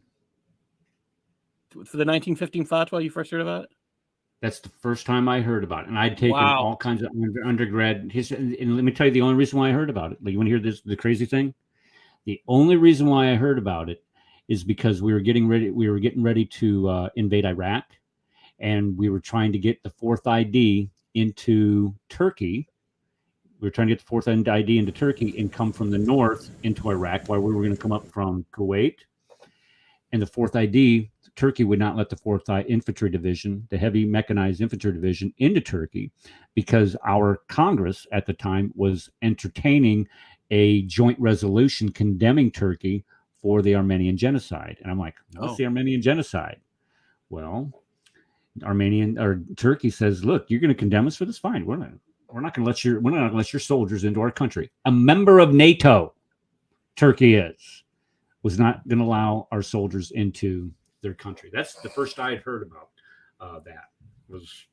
For the 1915 fatwa, you first heard about it? That's the first time I heard about it. And I'd taken all kinds of undergrad history. And let me tell you the only reason why I heard about it. Like, you want to hear this, the crazy thing? The only reason why I heard about it is because we were getting ready to invade Iraq, and we were trying to get the fourth ID into Turkey. We were trying to get the fourth ID into Turkey and come from the north into Iraq, while we were going to come up from Kuwait. And the fourth ID, Turkey would not let the 4th Infantry Division, the heavy mechanized infantry division, into Turkey, because our Congress at the time was entertaining a joint resolution condemning Turkey for the Armenian Genocide. And I'm like, what's the Armenian Genocide? Well, Turkey says, look, you're going to condemn us for this? Fine. We're not going to let your soldiers into our country. A member of NATO, Turkey was not going to allow our soldiers into their country. That's the first I had heard about that.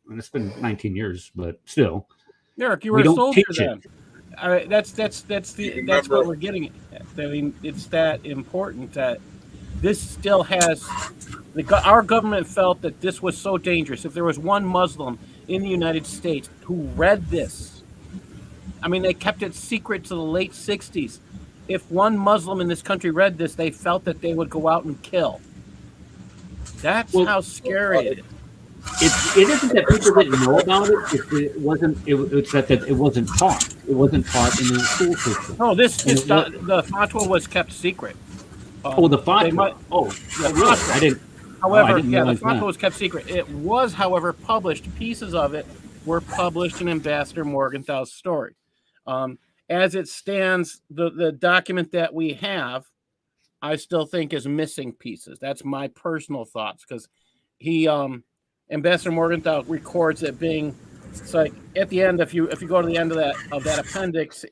And it's been 19 years, but still. Eric, you were a soldier then. That's what we're getting at. I mean, it's that important that this still has. Our government felt that this was so dangerous. If there was one Muslim in the United States who read this, I mean, they kept it secret to the late 60s. If one Muslim in this country read this, they felt that they would go out and kill. That's how scary it is. It isn't that people didn't know about it. It's that it wasn't taught. It wasn't taught in the school system. No, the fatwa was kept secret. The fatwa. Really? I didn't. However, the fatwa was kept secret. It was, however, published. Pieces of it were published in Ambassador Morgenthau's story. As it stands, the document that we have, I still think is missing pieces. That's my personal thoughts, because Ambassador Morgenthau records it being. It's like at the end, if you go to the end of that appendix,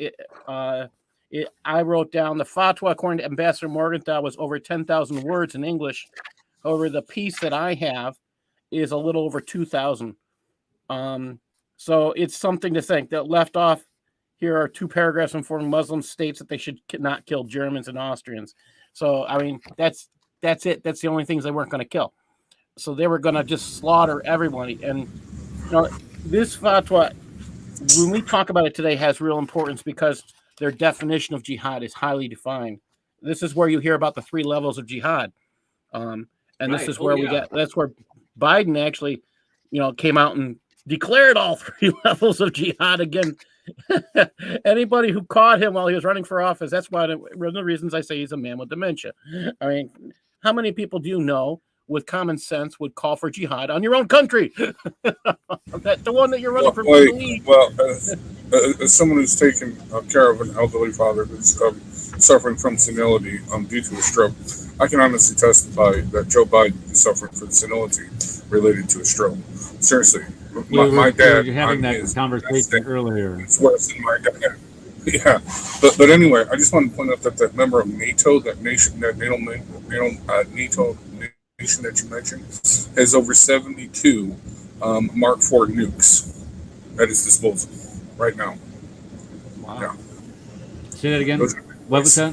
I wrote down the fatwa according to Ambassador Morgenthau was over 10,000 words in English. However, the piece that I have is a little over 2,000. So it's something to think. That left off here are 2 paragraphs informing Muslim states that they should not kill Germans and Austrians. So I mean, that's it. That's the only things they weren't going to kill. So they were going to just slaughter everybody. And this fatwa, when we talk about it today, has real importance because their definition of jihad is highly defined. This is where you hear about the 3 levels of jihad. And this is where that's where Biden actually, came out and declared all 3 levels of jihad again. Anybody who caught him while he was running for office, that's one of the reasons I say he's a man with dementia. I mean, how many people do you know with common sense would call for jihad on your own country? The one that you're running for. As someone who's taken care of an elderly father who's suffering from senility due to a stroke, I can honestly testify that Joe Biden is suffering from senility related to a stroke. Seriously, my dad. You're having that conversation earlier. It's worse than my dad. Yeah, but anyway, I just want to point out that member of NATO, that nation, that NATO nation that you mentioned, has over 72 Mark IV nukes at his disposal right now. Wow. Yeah. Say that again. What was that?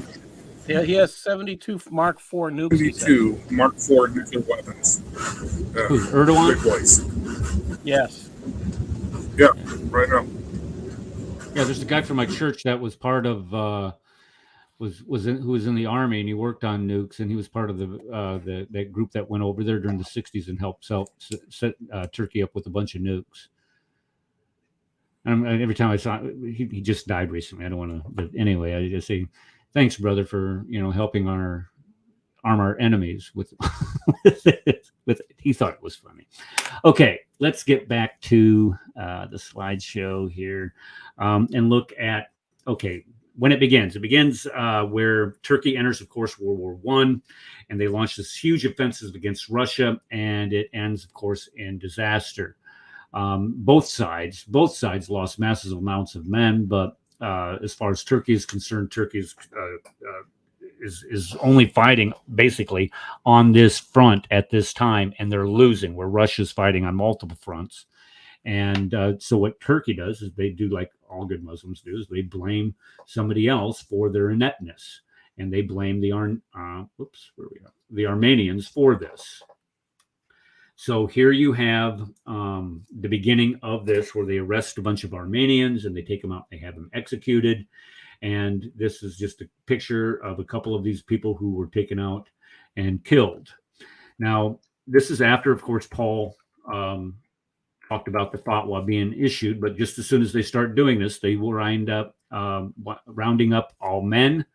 Yeah, he has 72 Mark IV nukes. 72 Mark IV nuclear weapons. Who's Erdogan? Yes. Yeah, right now. Yeah, there's a guy from my church that was part of who was in the army, and he worked on nukes, and he was part of that group that went over there during the 60s and helped set Turkey up with a bunch of nukes. And every time I saw he just died recently. I don't want to, but anyway, I just say thanks, brother, for helping arm our enemies with with it. He thought it was funny. Okay, let's get back to the slideshow here and look at, okay, when it begins where Turkey enters, of course, World War I, and they launch this huge offensive against Russia, and it ends, of course, in disaster. Both sides lost massive amounts of men, but as far as Turkey is concerned, Turkey is only fighting basically on this front at this time, and they're losing, where Russia's fighting on multiple fronts. And so what Turkey does is they do like all good Muslims do, is they blame somebody else for their ineptness, and they blame the Armenians for this. So here you have the beginning of this, where they arrest a bunch of Armenians and they take them out, they have them executed. And this is just a picture of a couple of these people who were taken out and killed. Now, this is after, of course, Paul talked about the fatwa being issued, but just as soon as they start doing this, they will rounding up all men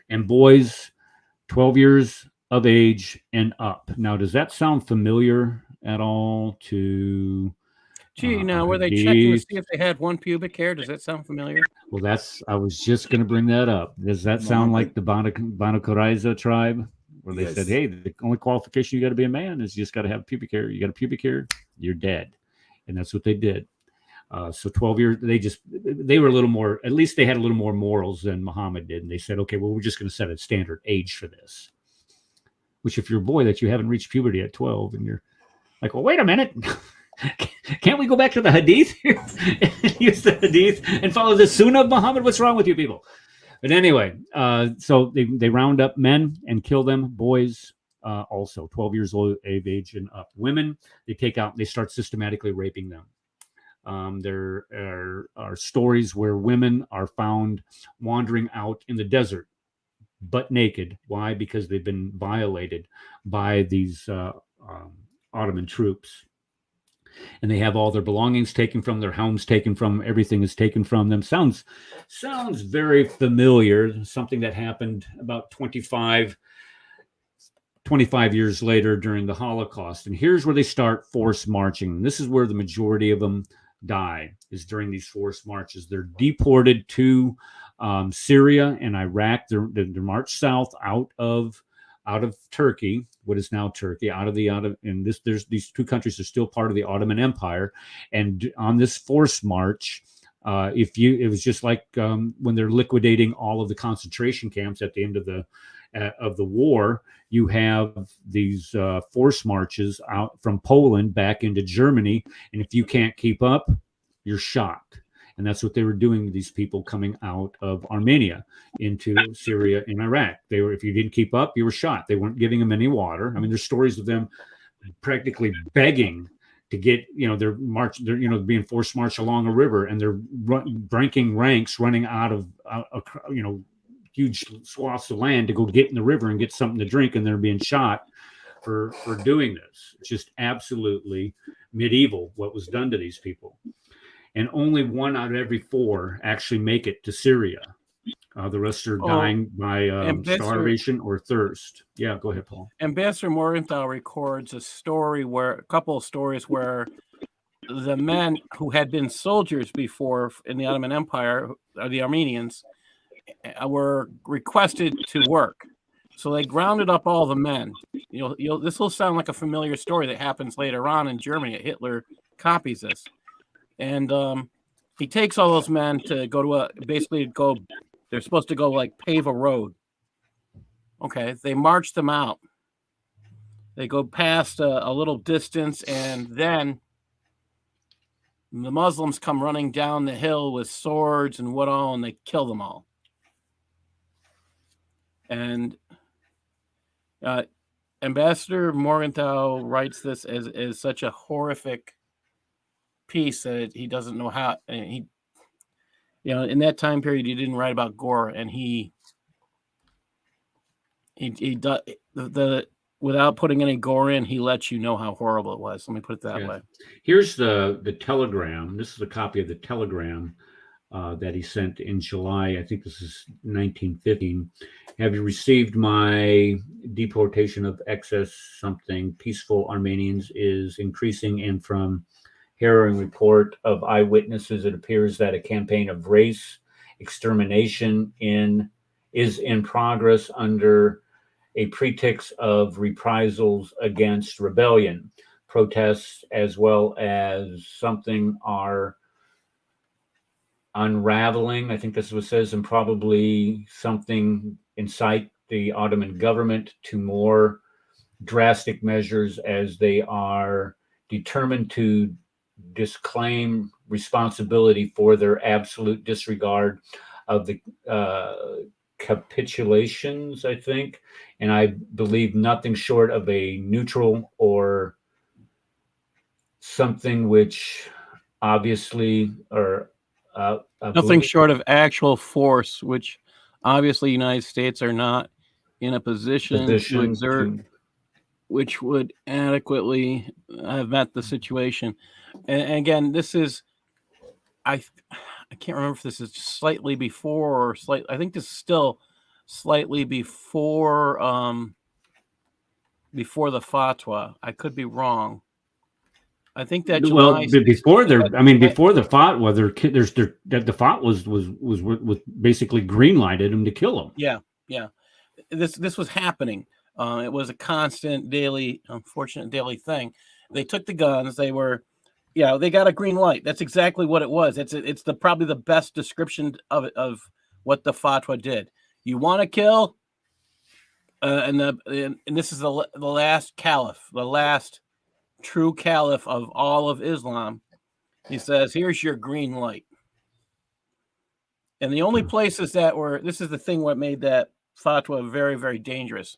and boys 12 years of age and up. Now, does that sound familiar at all to... Gee, now were they checking to see if they had one pubic hair? Does that sound familiar? Well, I was just going to bring that up. Does that sound like the Banu Qurayza tribe, where they said, hey, the only qualification you got to be a man is you just got to have pubic hair. You got a pubic hair, you're dead. And that's what they did. So 12 years, they were a little more, at least they had a little more morals than Muhammad did. And they said, okay, well, we're just going to set a standard age for this. Which, if you're a boy that you haven't reached puberty at 12, and you're like, well, wait a minute. Can't we go back to the hadith here? Use the hadith and follow the sunnah of Muhammad? What's wrong with you people? But anyway, so they round up men and kill them. Boys also 12 years old of age and up. Women, they take out, they start systematically raping them. There are stories where women are found wandering out in the desert, butt naked. Why? Because they've been violated by these Ottoman troops. And they have all their belongings taken from their homes, taken from, everything is taken from them. Sounds very familiar. Something that happened about 25 years later during the Holocaust. And here's where they start forced marching. This is where the majority of them die, is during these forced marches. They're deported to Syria and Iraq. They're marched south out of Turkey, what is now Turkey, and these two countries are still part of the Ottoman Empire. And on this forced march, it was just like when they're liquidating all of the concentration camps at the end of the war. You have these forced marches out from Poland back into Germany, and if you can't keep up, you're shot. And that's what they were doing to these people coming out of Armenia into Syria and Iraq. If you didn't keep up, you were shot. They weren't giving them any water. I mean, there's stories of them practically begging to get, they're being forced march along a river, and they're breaking ranks, running out of, huge swaths of land to go get in the river and get something to drink, and they're being shot for doing this. It's just absolutely medieval what was done to these people. And only 1 out of every 4 actually make it to Syria. The rest are dying by starvation or thirst. Yeah, go ahead, Paul. Ambassador Morgenthau records a couple of stories where the men who had been soldiers before in the Ottoman Empire, the Armenians, were requested to work. So they grounded up all the men. This will sound like a familiar story that happens later on in Germany. Hitler copies this. And he takes all those men to go to they're supposed to go pave a road. Okay, they march them out. They go past a little distance, and then the Muslims come running down the hill with swords and what all, and they kill them all. And Ambassador Morgenthau writes this as such a horrific piece that he doesn't know how, and in that time period he didn't write about gore, and he without putting any gore in, he lets you know how horrible it was. Let me put it that way. Here's the telegram. This is a copy of the telegram that he sent in July. I think this is 1915. Have you received my deportation of excess something? Peaceful Armenians is increasing, and from harrowing report of eyewitnesses, it appears that a campaign of race extermination is in progress under a pretext of reprisals against rebellion. Protests as well as something are unraveling. I think this is what it says, and probably something incite the Ottoman government to more drastic measures as they are determined to disclaim responsibility for their absolute disregard of the capitulations, I think. And I believe nothing short of a neutral or something which obviously or nothing short of actual force, which obviously United States are not in a position to exert, which would adequately have met the situation. And again, this is, I can't remember if this is slightly before or I think this is still slightly before before the fatwa. I could be wrong. I think that July, before there, I mean, before the fatwa, the fatwa was basically green-lighted him to kill him. Yeah. This was happening. It was a constant, daily, unfortunate daily thing. They took the guns. They got a green light. That's exactly what it was. It's probably the best description of what the fatwa did. You want to kill, and this is the last caliph, the last true caliph of all of Islam. He says, "Here's your green light." And the only places this is the thing what made that fatwa very, very dangerous.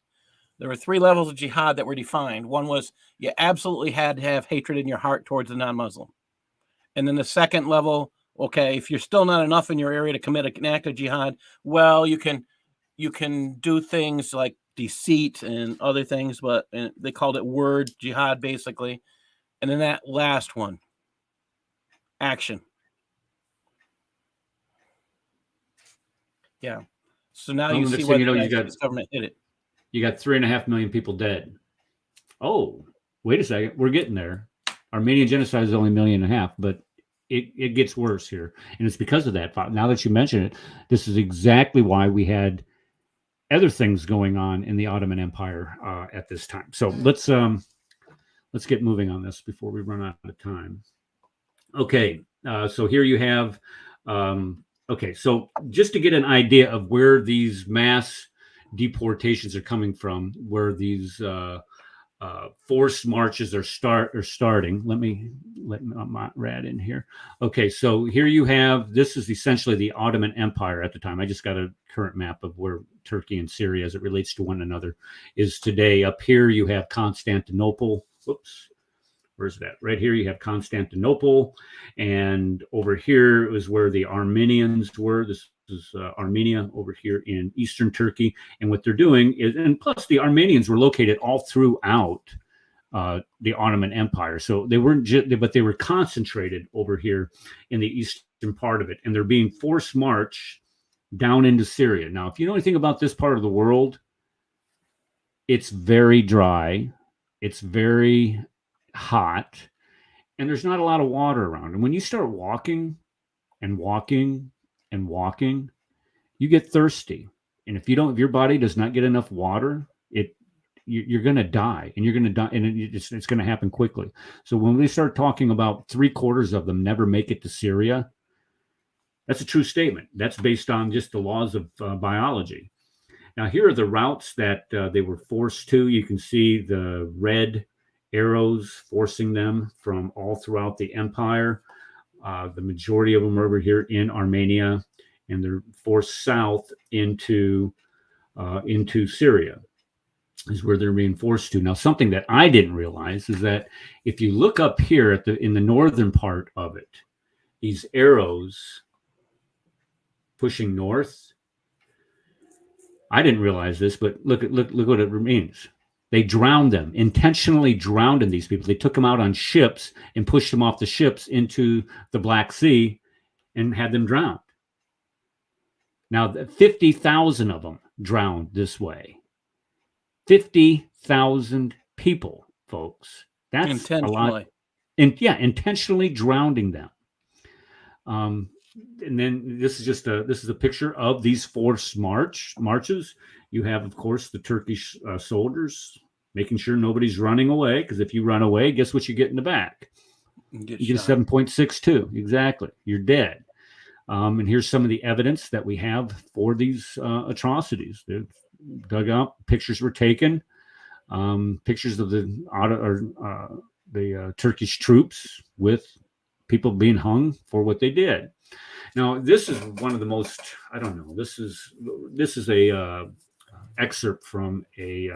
There were 3 levels of jihad that were defined. One was you absolutely had to have hatred in your heart towards the non-Muslim. And then the second level, okay, if you're still not enough in your area to commit an act of jihad, well, you can do things like deceit and other things, but they called it word jihad, basically. And then that last one, action. Yeah. So now you see what the government did it. You got 3.5 million people dead. Oh, wait a second. We're getting there. Armenian genocide is only 1.5 million, but it gets worse here. And it's because of that. Now that you mention it, this is exactly why we had other things going on in the Ottoman Empire at this time. So let's get moving on this before we run out of time. Okay. So here you have, okay. So just to get an idea of where these mass deportations are coming from, where these forced marches are starting. Let Rad in here. Okay, so here you have, this is essentially the Ottoman Empire at the time. I just got a current map of where Turkey and Syria, as it relates to one another, is today. Up here you have Constantinople. Whoops. Where's that? Right here you have Constantinople, and over here is where the Armenians were. This is Armenia over here in eastern Turkey. And what they're doing is, and plus the Armenians were located all throughout the Ottoman Empire. So they weren't but they were concentrated over here in the eastern part of it. And they're being forced marched down into Syria. Now, if you know anything about this part of the world, it's very dry. It's very hot. And there's not a lot of water around. And when you start walking and walking and walking, you get thirsty. And if your body does not get enough water, you're going to die, and you're going to die, and it's going to happen quickly. So when we start talking about 3/4 of them never make it to Syria, that's a true statement. That's based on just the laws of biology. Now, here are the routes that they were forced to. You can see the red arrows forcing them from all throughout the empire. The majority of them are over here in Armenia, and they're forced south into Syria, is where they're being forced to. Now, something that I didn't realize is that if you look up here in the northern part of it, these arrows pushing north. I didn't realize this, but look what it means. They drowned them, intentionally drowned these people. They took them out on ships and pushed them off the ships into the Black Sea and had them drowned. Now, 50,000 of them drowned this way. 50,000 people, folks. That's a lot. intentionally drowning them. And then this is a picture of these forced marches. You have, of course, the Turkish soldiers making sure nobody's running away, because if you run away, guess what you get in the back? You get a 7.62. Exactly. You're dead. And here's some of the evidence that we have for these atrocities. They're dug up. Pictures were taken. Pictures of the Turkish troops with people being hung for what they did. Now, this is one of the most, I don't know, this is a excerpt from a,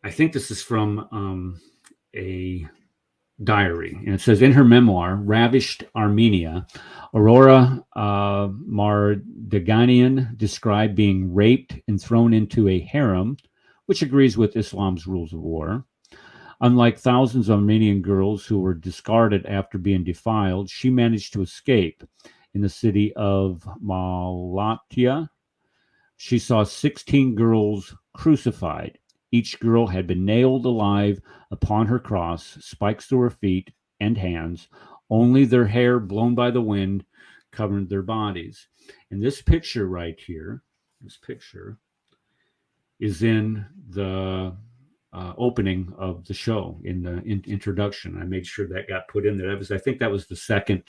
I think this is from a diary. And it says, in her memoir, Ravished Armenia, Aurora Mardaganian described being raped and thrown into a harem, which agrees with Islam's rules of war. Unlike thousands of Armenian girls who were discarded after being defiled, she managed to escape. In the city of Malatya, she saw 16 girls crucified. Each girl had been nailed alive upon her cross, spikes through her feet and hands. Only their hair, blown by the wind, covered their bodies. And this picture right here, this picture is in the opening of the show, in the introduction. I made sure that got put in there. I think that was the second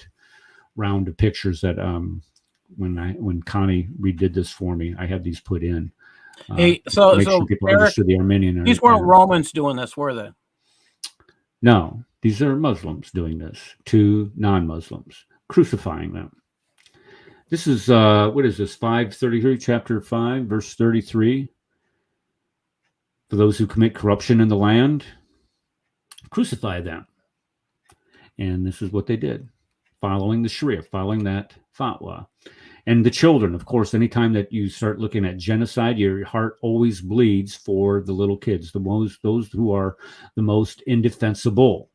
round of pictures that when Connie redid this for me, I had these put in. Hey, so sure people Eric, understood the Armenian. These weren't Romans doing this, were they? No, these are Muslims doing this to non-Muslims, crucifying them. This is what is this? 533, chapter 5, verse 33. For those who commit corruption in the land, crucify them. And this is what they did, following the Sharia, following that fatwa. And the children, of course, anytime that you start looking at genocide, your heart always bleeds for the little kids, those who are the most indefensible.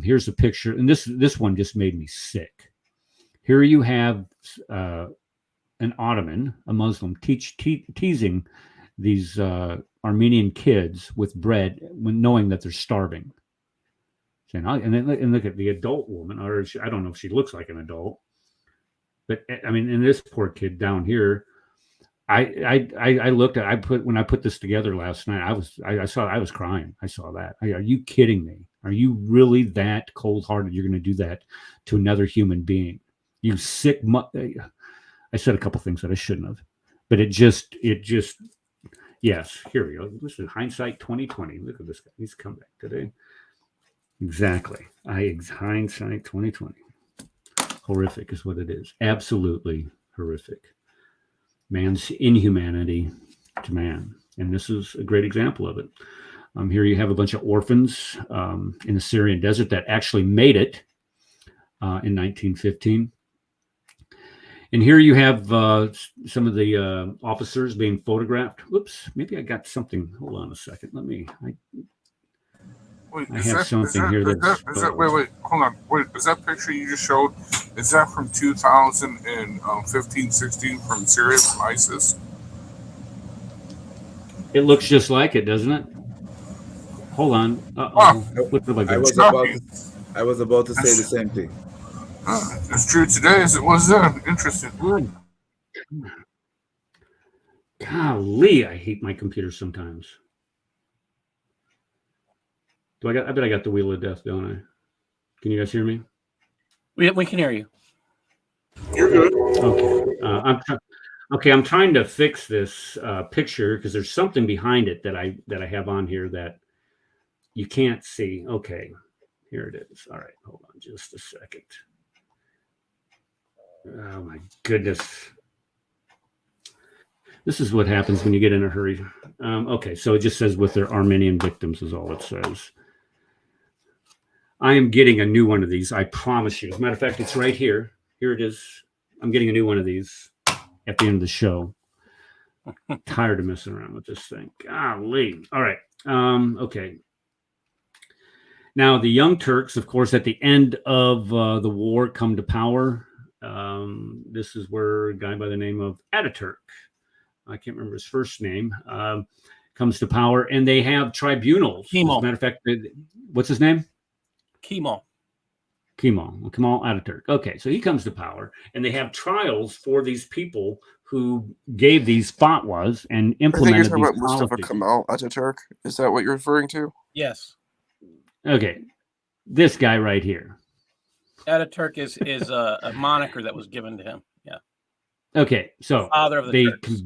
Here's a picture, and this one just made me sick. Here you have an Ottoman, a Muslim, teasing these Armenian kids with bread, when knowing that they're starving. And look at the adult woman, or I don't know if she looks like an adult, but I mean, and this poor kid down here, I looked at, when I put this together last night, I was crying. I saw that. Are you kidding me? Are you really that cold-hearted? You're going to do that to another human being? You sick. I said a couple things that I shouldn't have, but it just. Yes, here we go. This is hindsight 2020. Look at this guy. He's come back today. Exactly. Hindsight 2020. Horrific is what it is. Absolutely horrific. Man's inhumanity to man. And this is a great example of it. Here you have a bunch of orphans in the Syrian desert that actually made it in 1915. And here you have some of the officers being photographed. Whoops, maybe I got something. Hold on a second. I have something here that's... Wait, hold on. Wait, is that picture you just showed, is that from 2015, 16 from Syria, from ISIS? It looks just like it, doesn't it? Hold on. What have I got? I was about to say the same thing. It's true today as it was then. Interesting. Golly, I hate my computer sometimes. I bet I got the wheel of death, don't I? Can you guys hear me? We can hear you. You're good. Okay. I'm trying to fix this picture because there's something behind it that I have on here that you can't see. Okay, here it is. All right, hold on just a second. Oh my goodness. This is what happens when you get in a hurry. Okay, so it just says with their Armenian victims is all it says. I am getting a new one of these, I promise you. As a matter of fact, it's right here. Here it is. I'm getting a new one of these at the end of the show. I'm tired of messing around with this thing. Golly. All right. Okay. Now, the Young Turks, of course, at the end of the war, come to power. This is where a guy by the name of Ataturk, I can't remember his first name, comes to power, and they have tribunals. As a matter of fact, what's his name? Kemal Ataturk. Okay, so he comes to power, and they have trials for these people who gave these fatwas and implemented these policies. You're talking about Mustafa Kemal Ataturk. Is that what you're referring to? Yes. Okay, this guy right here. Ataturk is a moniker that was given to him. Yeah. Okay, so father of the Turks.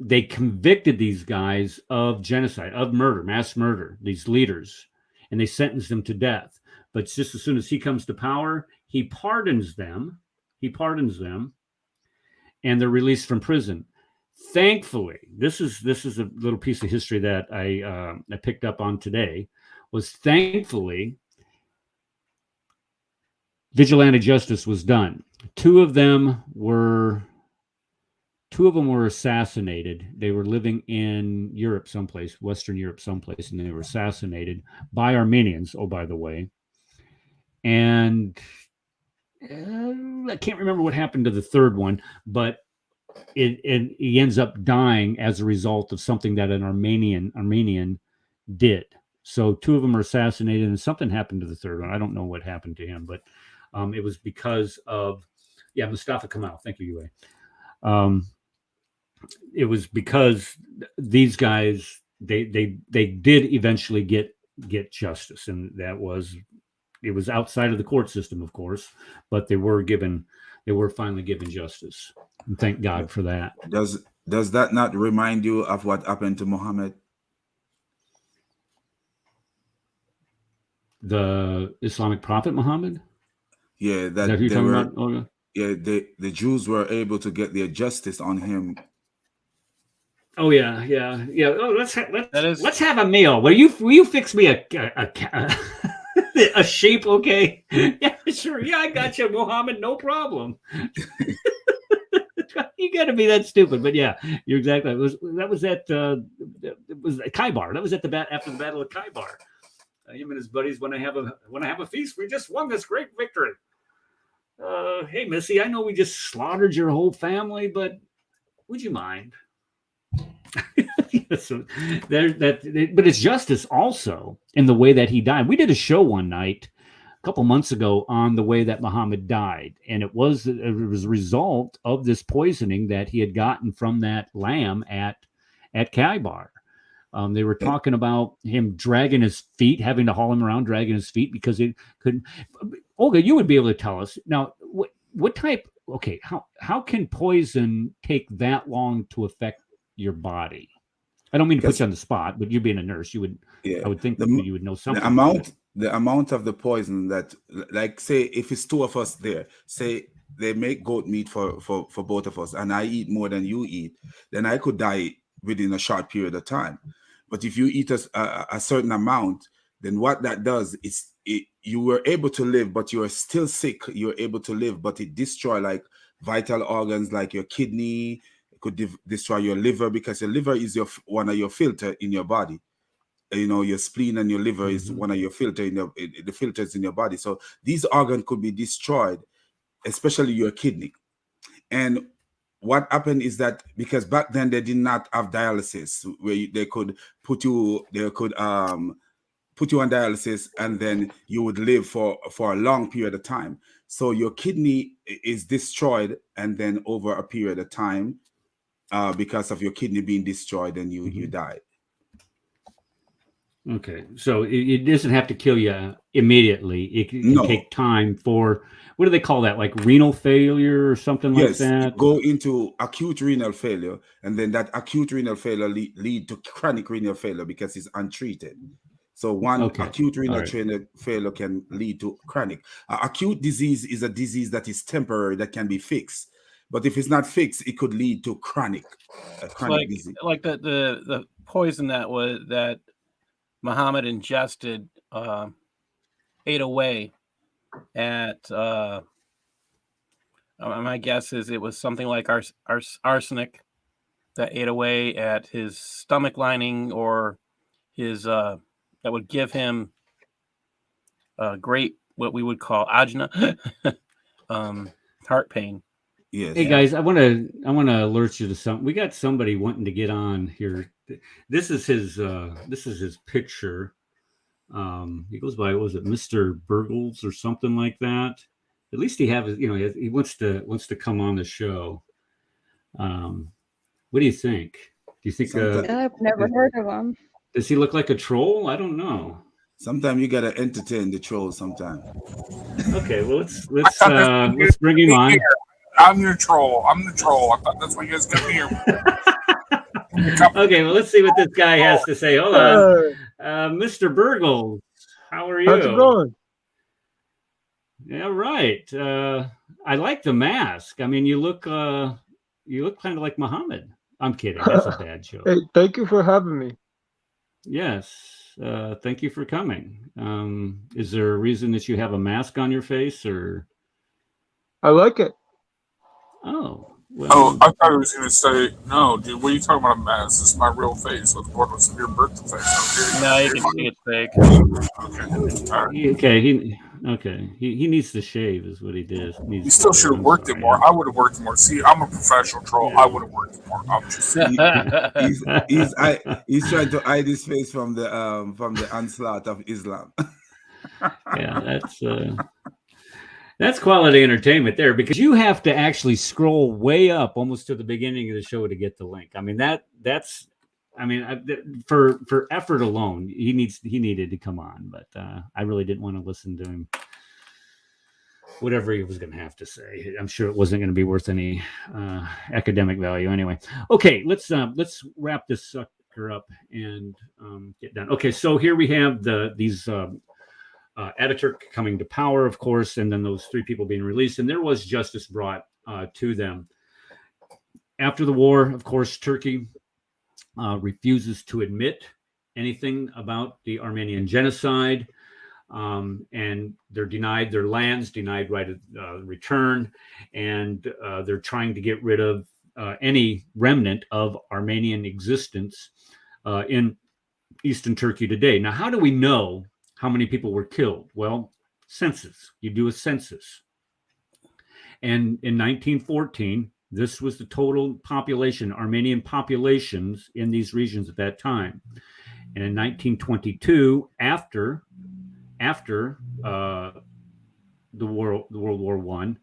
They convicted these guys of genocide, of murder, mass murder, these leaders, and they sentenced them to death. But just as soon as he comes to power, he pardons them. And they're released from prison. Thankfully, this is a little piece of history that I picked up on today. Was thankfully vigilante justice was done. Two of them were assassinated. They were living in Europe someplace, Western Europe someplace, and they were assassinated by Armenians. Oh, by the way. And I can't remember what happened to the third one, but he ends up dying as a result of something that an Armenian did. So two of them are assassinated, and something happened to the third one. I don't know what happened to him, but it was because of Mustafa Kemal. Thank you, Yue. It was because these guys they did eventually get justice, and it was outside of the court system, of course, but they were finally given justice. And thank God for that. Does that not remind you of what happened to Muhammad? The Islamic prophet Muhammad? Yeah, that you're talking about? Oh, yeah. Yeah, the Jews were able to get their justice on him. Oh yeah. Oh, let's have a meal. Will you fix me a sheep? Okay. Yeah, sure. Yeah, I got you, Muhammad. No problem. You got to be that stupid, but yeah, you're exactly. It was at Khaybar. That was at after the Battle of Khaybar. Him and his buddies want to have a feast. We just won this great victory. Hey, Missy, I know we just slaughtered your whole family, but would you mind? So but it's justice also in the way that he died. We did a show one night a couple months ago on the way that Muhammad died, and it was a result of this poisoning that he had gotten from that lamb at Khaybar. They were talking about him dragging his feet, having to haul him around, dragging his feet because it couldn't. Olga, you would be able to tell us now what type. Okay, how can poison take that long to affect your body? I don't mean to put you on the spot, but you being a nurse, you would. Yeah, I would think that you would know something. The amount of the poison that, like, say, if it's two of us there, say they make goat meat for both of us, and I eat more than you eat, then I could die within a short period of time. But if you eat a certain amount, then what that does is you were able to live, but you are still sick. You're able to live, but it destroy like vital organs like your kidney. It could destroy your liver, because your liver is one of your filter in your body. You know, your spleen and your liver is one of your the filters in your body. So these organs could be destroyed, especially your kidney. And what happened is that because back then they did not have dialysis, where they could put you on dialysis, and then you would live for a long period of time. So your kidney is destroyed, and then over a period of time, because of your kidney being destroyed, and you die. Okay, so it doesn't have to kill you immediately. It can take time for, what do they call that? Like renal failure or something like that? Go into acute renal failure, and then that acute renal failure lead to chronic renal failure because it's untreated. So acute renal failure can lead to chronic. Acute disease is a disease that is temporary, that can be fixed. But if it's not fixed, it could lead to chronic disease. Like the poison that Muhammad ingested, ate away at. My guess is it was something like arsenic that ate away at his stomach lining, or his that would give him great, what we would call ajna, heart pain. Yes. Hey guys, I want to alert you to something. We got somebody wanting to get on here this is his picture. He goes by, was it Mr. Burgles or something like that? At least he he wants to come on the show. What do you think? Do you think I've never heard of him. Does he look like a troll? I don't know. Sometimes you gotta entertain the troll. Sometimes. Okay, well let's bring him on. I'm your troll. I'm the troll. I thought that's why you guys got me here. Okay, well let's see what this guy has to say. Hold on, Mr. Burgles, how are you? How's it going? Yeah, right. I like the mask. I mean, you look kind of like Muhammad. I'm kidding. That's a bad joke. Hey, thank you for having me. Yes. Thank you for coming. Is there a reason that you have a mask on your face, or? I like it. Oh. Well, Oh, I thought he was going to say, no, dude, what are you talking about a mask? This is my real face with regardless of your birthday face. No, you can see it's fake. Okay. All right. Okay. He needs to shave, is what he did. You still should have worked it more. I would have worked more. See, I'm a professional troll. I would have worked it more. I'm just he's trying to hide his face from the onslaught of Islam. Yeah, that's quality entertainment there, because you have to actually scroll way up almost to the beginning of the show to get the link. I mean, for effort alone, he needed to come on, but I really didn't want to listen to him. Whatever he was going to have to say, I'm sure it wasn't going to be worth any academic value anyway. Okay, let's wrap this sucker up and get done. Okay, so here we have these Ataturk coming to power, of course, and then those 3 people being released, and there was justice brought to them. After the war, of course, Turkey refuses to admit anything about the Armenian genocide, and they're denied their lands, denied right of return, and they're trying to get rid of any remnant of Armenian existence in Eastern Turkey today. Now, how do we know how many people were killed? Well, census. You do a census. And in 1914, this was the total population, Armenian populations in these regions at that time. And in 1922, after the World War I,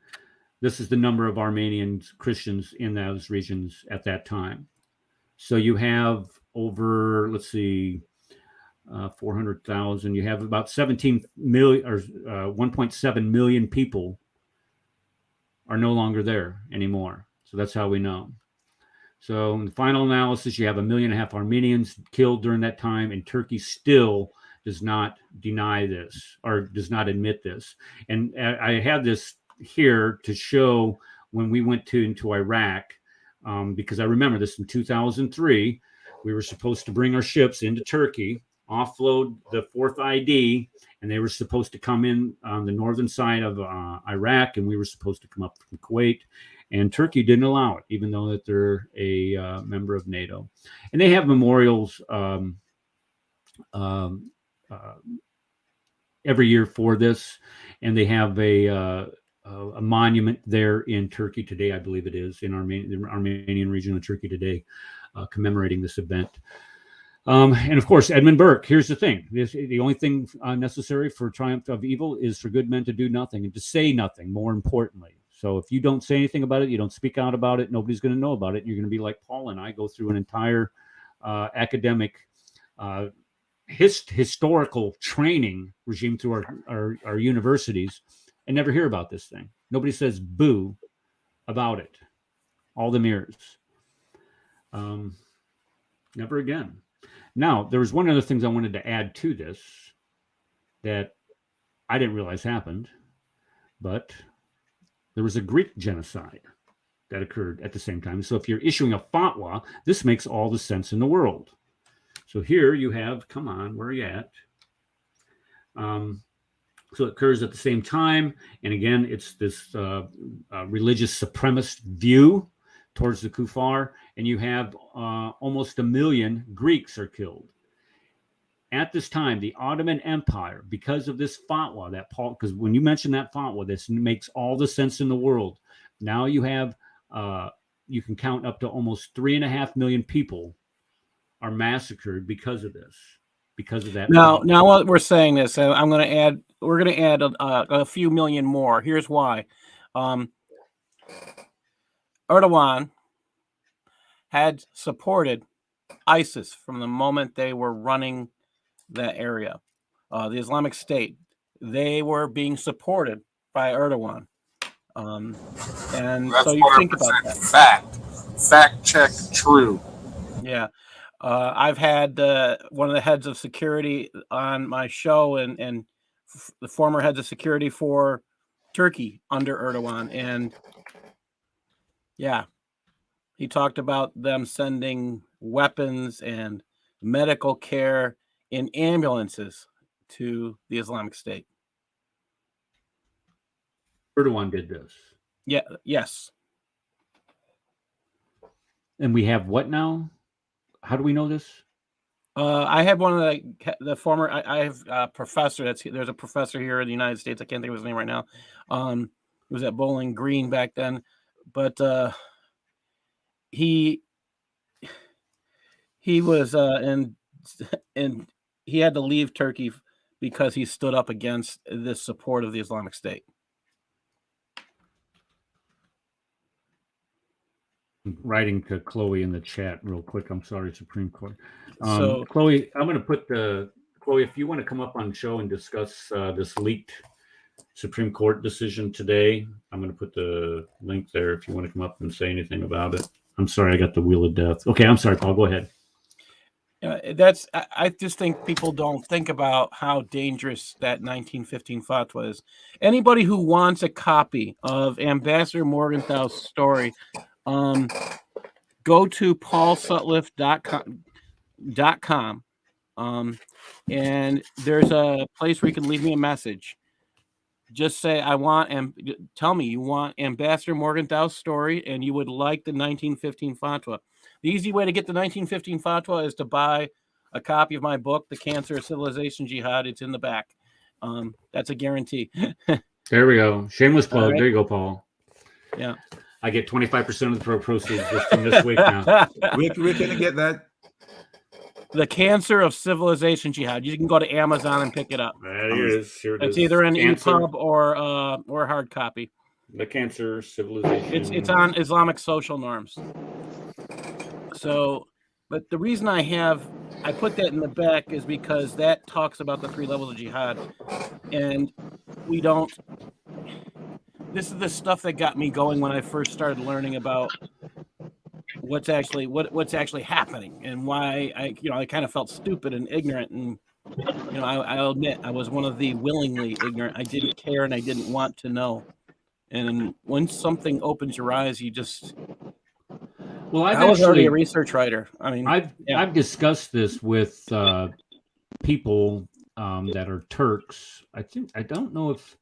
this is the number of Armenian Christians in those regions at that time. So you have over, let's see, 400,000. You have about 17 million or 1.7 million people are no longer there anymore. So that's how we know. So in the final analysis, you have 1.5 million Armenians killed during that time, and Turkey still does not deny this or does not admit this. And I have this here to show when we went into Iraq, because I remember this in 2003, we were supposed to bring our ships into Turkey, offload the 4th ID, and they were supposed to come in on the northern side of Iraq, and we were supposed to come up from Kuwait, and Turkey didn't allow it, even though that they're a member of NATO. And they have memorials every year for this, and they have a monument there in Turkey today, I believe it is, in the Armenian region of Turkey today, commemorating this event. And of course, Edmund Burke. Here's the thing: the only thing necessary for triumph of evil is for good men to do nothing and to say nothing. More importantly, so if you don't say anything about it, you don't speak out about it, nobody's going to know about it. You're going to be like Paul and I, go through an entire academic, historical training regime through our universities, and never hear about this thing. Nobody says boo about it. All the mirrors. Never again. Now, there was one other thing I wanted to add to this that I didn't realize happened, but there was a Greek genocide that occurred at the same time. So if you're issuing a fatwa, this makes all the sense in the world. So here you have, come on, where are you at? So it occurs at the same time. And again, it's this religious supremacist view towards the kuffar, and you have almost 1 million Greeks are killed. At this time, the Ottoman Empire, because of this fatwa that Paul, because when you mention that fatwa, this makes all the sense in the world. Now you have, you can count up to almost 3.5 million people are massacred because of this, because of that. Now what we're saying this, I'm going to add. We're going to add a few million more. Here's why. Erdogan had supported ISIS from the moment they were running that area. The Islamic State, they were being supported by Erdogan. And That's so you think about that. Fact check true. Yeah. I've had one of the heads of security on my show and the former heads of security for Turkey under Erdogan. And yeah, he talked about them sending weapons and medical care in ambulances to the Islamic State. Erdogan did this. Yeah. Yes. And we have what now? How do we know this? I had one of the former. I have a professor. There's a professor here in the United States. I can't think of his name right now. He was at Bowling Green back then, but he was and he had to leave Turkey because he stood up against this support of the Islamic State. Writing to Chloe in the chat real quick. I'm sorry, Supreme Court. So Chloe, I'm going to put Chloe, if you want to come up on the show and discuss this leaked Supreme Court decision today, I'm going to put the link there if you want to come up and say anything about it. I'm sorry, I got the wheel of death. Okay, I'm sorry, Paul. Go ahead. I just think people don't think about how dangerous that 1915 fatwa is. Anybody who wants a copy of Ambassador Morgenthau's story, go to paulsutliff.com, and there's a place where you can leave me a message. Just say, I want, and tell me you want Ambassador Morgenthau's story and you would like the 1915 fatwa. The easy way to get the 1915 fatwa is to buy a copy of my book, The Cancer of Civilization Jihad. It's in the back. That's a guarantee. There we go. Shameless plug. Right. There you go, Paul. Yeah. I get 25% of the proceeds just from this week now. Where can you get that? The Cancer of Civilization Jihad. You can go to Amazon and pick it up. There it is. Here it it's is. either an Cancer. EPUB or hard copy. The Cancer Civilization. It's on Islamic social norms. So, but the reason I put that in the back is because that talks about the 3 levels of jihad, and we don't. This is the stuff that got me going when I first started learning about what's actually happening and why I kind of felt stupid and ignorant, and I'll admit I was one of the willingly ignorant. I didn't care and I didn't want to know. And once something opens your eyes, you just. Well, I was already a research writer. I mean, I've discussed this with people that are Turks. I don't know if.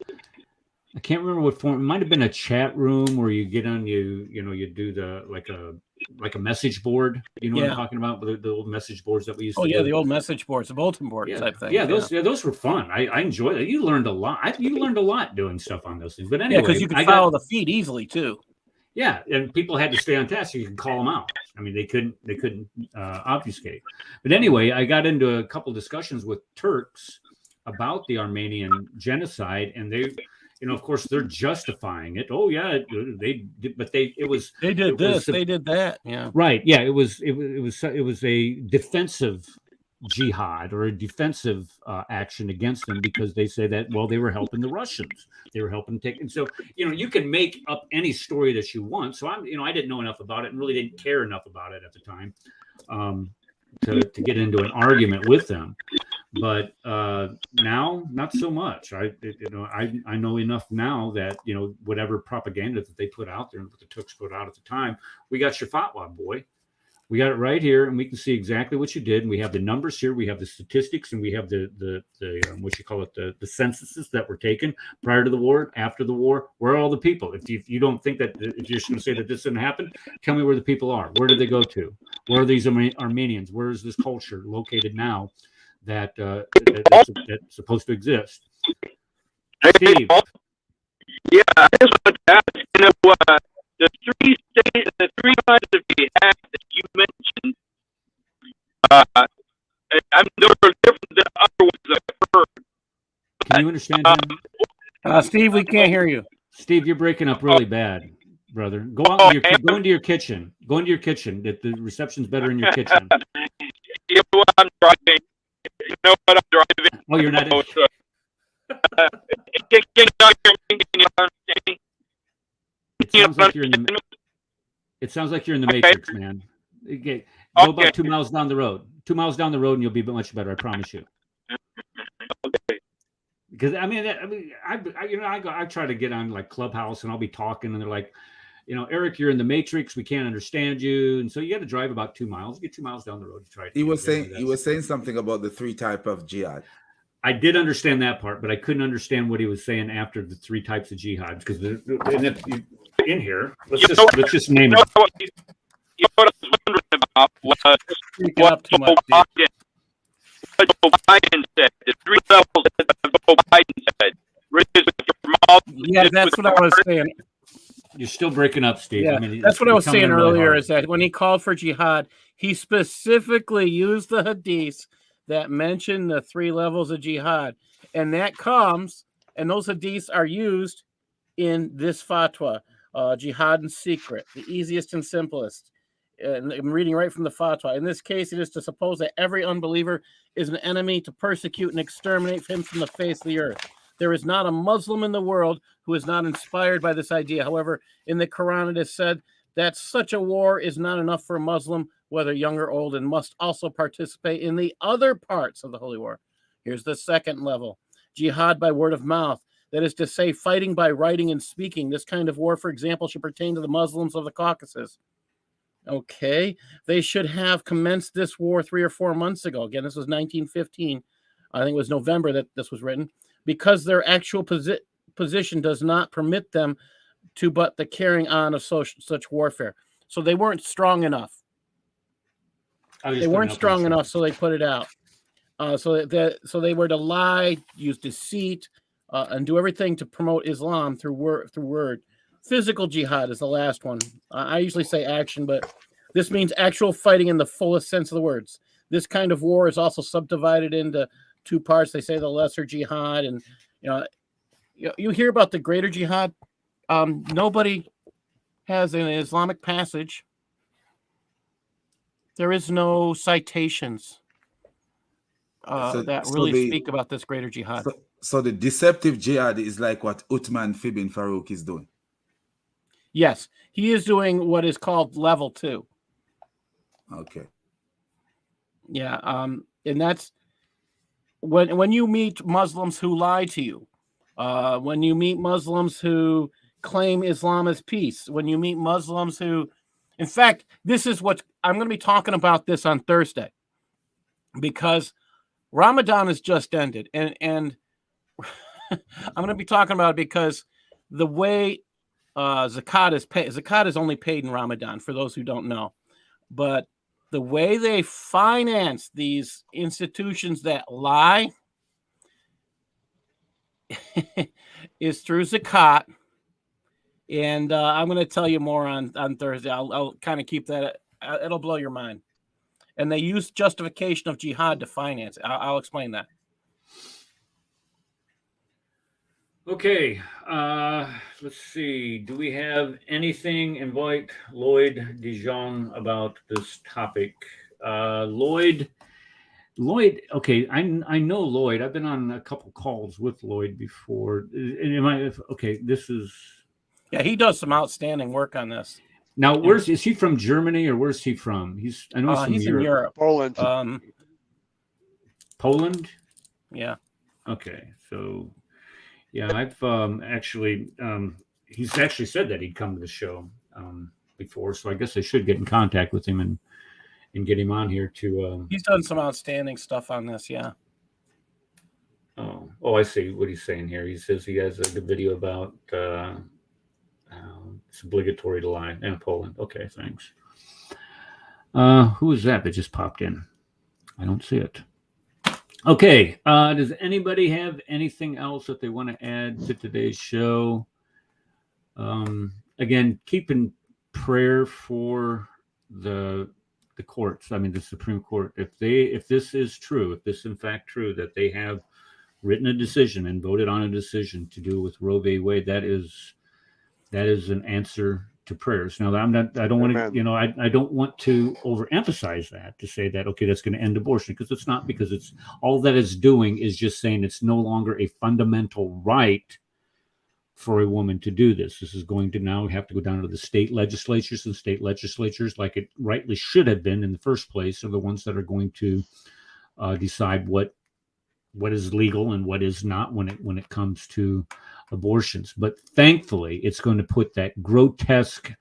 I can't remember what form. It might have been a chat room where you get on you do the like a message board. You know what I'm talking about? The old message boards that we used to do. The old message boards, the bulletin board type thing. Yeah, those were fun. I enjoyed it. You learned a lot. You learned a lot doing stuff on those things. But anyway, because you could follow the feed easily too. Yeah, and people had to stay on task. So you could call them out. I mean, they couldn't obfuscate. But anyway, I got into a couple discussions with Turks about the Armenian genocide, and they. Of course, they're justifying it. Oh yeah, they did, but they did this, they did that. Yeah, right. Yeah, it was a defensive jihad or a defensive action against them because they say that they were helping the Russians, they were helping take. And so you can make up any story that you want. So I didn't know enough about it and really didn't care enough about it at the time to get into an argument with them. But now, not so much. I know enough now that whatever propaganda that they put out there and what the Turks put out at the time, we got your fatwa, boy. We got it right here, and we can see exactly what you did. And we have the numbers here, we have the statistics, and we have the what you call it, the censuses that were taken prior to the war, after the war. Where are all the people? If you don't think that, if you're just going to say that this didn't happen, tell me where the people are. Where did they go to? Where are these Armenians? Where is this culture located now? That's supposed to exist. Steve. Yeah, I just want to ask, the three kinds of jihad that you mentioned, They were different than other ones that I've heard. Can you understand him? Steve, we can't hear you. Steve, you're breaking up really bad, brother. Go out go into your kitchen. Go into your kitchen. The reception's better in your kitchen. You know what? I'm driving. You know what? I'm driving. Oh, you're not. Can you understand me? It sounds like you're in the. It sounds like you're in the Matrix, man. Okay. Go about 2 miles down the road. 2 miles down the road, and you'll be much better. I promise you. Okay. Because I try to get on like Clubhouse, and I'll be talking, and they're like, Eric, you're in the Matrix. We can't understand you, and so you got to drive about 2 miles. Get 2 miles down the road to try. He was saying something about the 3 types of jihad. I did understand that part, but I couldn't understand what he was saying after the 3 types of jihad. Because in here, let's just name it. You know what I was wondering about was what Joe Biden said. The 3 levels that Joe Biden said. Raise with your mouth. Yeah, that's what I was saying. You're still breaking up, Steve. Yeah, that's what I was saying earlier. Is that when he called for jihad, he specifically used the hadiths that mention the 3 levels of jihad, and that comes, and those hadiths are used in this fatwa, jihad in secret, the easiest and simplest. And I'm reading right from the fatwa. In this case, it is to suppose that every unbeliever is an enemy to persecute and exterminate him from the face of the earth. There is not a Muslim in the world who is not inspired by this idea. However, in the Quran, it is said that such a war is not enough for a Muslim, whether young or old, and must also participate in the other parts of the holy war. Here's the second level. Jihad by word of mouth. That is to say, fighting by writing and speaking. This kind of war, for example, should pertain to the Muslims of the Caucasus. Okay. They should have commenced this war 3 or 4 months ago. Again, this was 1915. I think it was November that this was written. Because their actual position does not permit them to but the carrying on of such warfare. So they weren't strong enough. They weren't strong enough, so they put it out. So they were to lie, use deceit, and do everything to promote Islam through word. Physical jihad is the last one. I usually say action, but this means actual fighting in the fullest sense of the words. This kind of war is also subdivided into 2 parts. They say the lesser jihad, and you hear about the greater jihad. Nobody has an Islamic passage. There is no citations that really speak about this greater jihad. So the deceptive jihad is like what Uthman Ibn Farouk is doing. Yes, he is doing what is called level 2. Okay. Yeah, and that's when you meet Muslims who lie to you, when you meet Muslims who claim Islam as peace, when you meet Muslims who, in fact, this is what I'm going to be talking about this on Thursday, because Ramadan has just ended, and I'm going to be talking about it because the way zakat is paid, zakat is only paid in Ramadan for those who don't know, but the way they finance these institutions that lie is through zakat. And I'm going to tell you more on Thursday. I'll kind of keep that. It'll blow your mind. And they use justification of jihad to finance it. I'll explain that. Okay. Let's see. Do we have anything? Invite Lloyd Dijon about this topic. Lloyd. Okay. I know Lloyd. I've been on a couple calls with Lloyd before. This is. Yeah, he does some outstanding work on this. Now, is he from Germany or where's he from? He's from Europe. In Europe. Poland. Poland? Yeah. Okay. So, yeah, I've actually, he's actually said that he'd come to the show before. So I guess I should get in contact with him and get him on here to. He's done some outstanding stuff on this. Yeah. Oh, I see what he's saying here. He says he has a good video about it's obligatory to lie in Poland. Okay, thanks. Who is that just popped in? I don't see it. Okay. Does anybody have anything else that they want to add to today's show? Again, keep in prayer for the the courts, I mean the Supreme Court, if this is true, if this in fact true that they have written a decision and voted on a decision to do with Roe v. Wade, that is an answer to prayers. Now, I don't want to, I don't want to overemphasize that to say that, okay, that's going to end abortion, because it's not, because it's all that it's doing is just saying it's no longer a fundamental right for a woman to do this. This is going to now have to go down to the state legislatures, and state legislatures, like it rightly should have been in the first place, are the ones that are going to decide what is legal and what is not when it comes to abortions. But thankfully, it's going to put that grotesque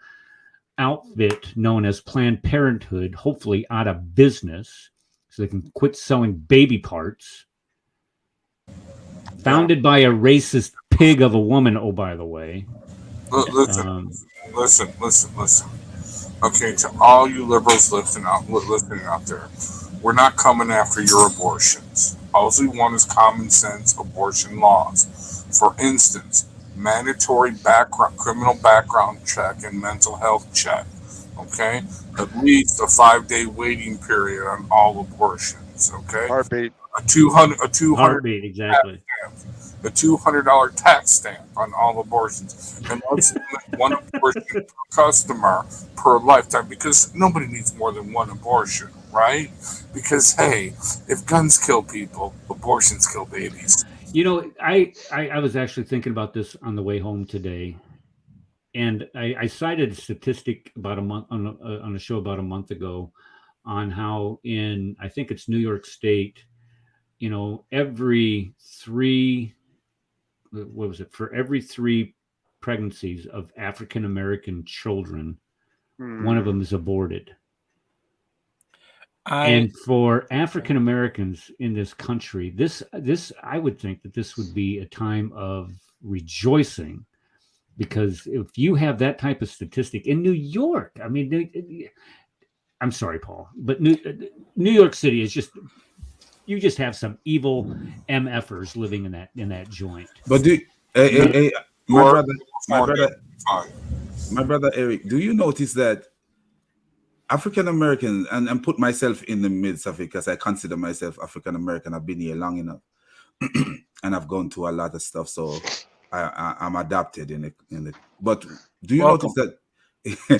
outfit known as Planned Parenthood hopefully out of business, so they can quit selling baby parts, founded by a racist pig of a woman, oh, by the way. Listen. Okay, to all you liberals listening out there, we're not coming after your abortions. All we want is common sense abortion laws. For instance, mandatory criminal background check and mental health check. Okay, at least a 5-day waiting period on all abortions. Okay, Heartbeat. a 200 Heartbeat, exactly. The $200 tax stamp on all abortions, and let's limit one abortion per customer per lifetime, because nobody needs more than one abortion, right? Because hey, if guns kill people, abortions kill babies. I was actually thinking about this on the way home today, and I cited a statistic about a month on a show about a month ago on how in, I think it's New York State, every 3 for every 3 pregnancies of African American children, one of them is aborted. And for African Americans in this country, this I would think that this would be a time of rejoicing, because if you have that type of statistic in New York, I mean, I'm sorry, Paul, but New York City is just, you just have some evil MFers living in that joint. But my brother Eric, do you notice that African Americans, and put myself in the midst of it because I consider myself African American, I've been here long enough, and I've gone through a lot of stuff, so I'm adapted in it. But do you notice that?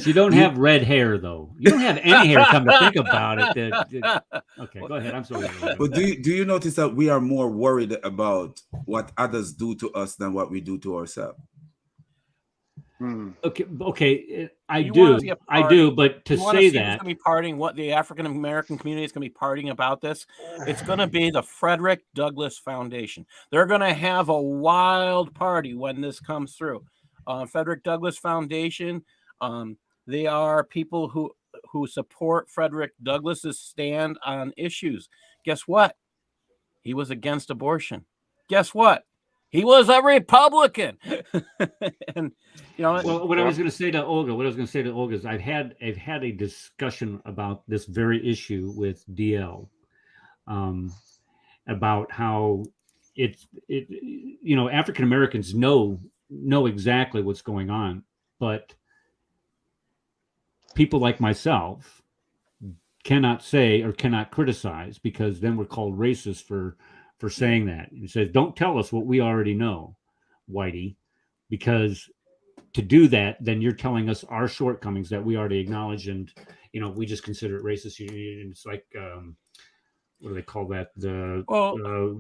You don't have red hair, though. You don't have any hair. Come to think about it. Okay, go ahead. I'm sorry. But do you notice that we are more worried about what others do to us than what we do to ourselves? Okay. I do. But to say that, going to be partying, what the African American community is going to be partying about this, it's going to be the Frederick Douglass Foundation. They're going to have a wild party when this comes through. Frederick Douglass Foundation. They are people who support Frederick Douglass's stand on issues. Guess what? He was against abortion. Guess what? He was a Republican. And what I was going to say to Olga is I've had a discussion about this very issue with DL, about how African Americans know exactly what's going on, but people like myself cannot say or cannot criticize, because then we're called racist for saying that. He says, don't tell us what we already know, Whitey, because to do that, then you're telling us our shortcomings that we already acknowledge, and we just consider it racist. It's like what do they call that?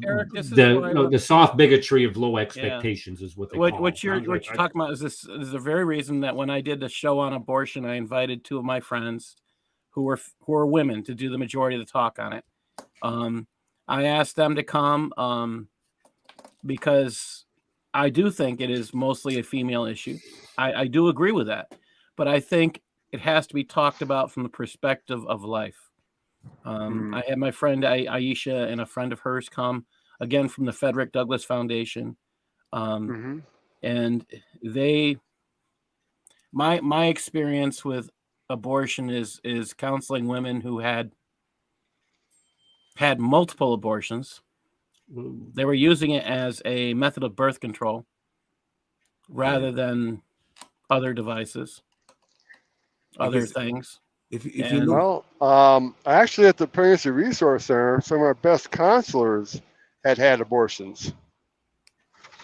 Eric, the soft bigotry of low expectations is what they call it. What you're talking about is the very reason that when I did the show on abortion, I invited 2 of my friends who were women to do the majority of the talk on it. I asked them to come because I do think it is mostly a female issue. I do agree with that, but I think it has to be talked about from the perspective of life. I had my friend Aisha and a friend of hers come, again from the Frederick Douglass Foundation, and my experience with abortion is counseling women who had multiple abortions. They were using it as a method of birth control rather than other devices, other things. If you look, Well, actually, at the Pregnancy Resource Center, some of our best counselors had abortions,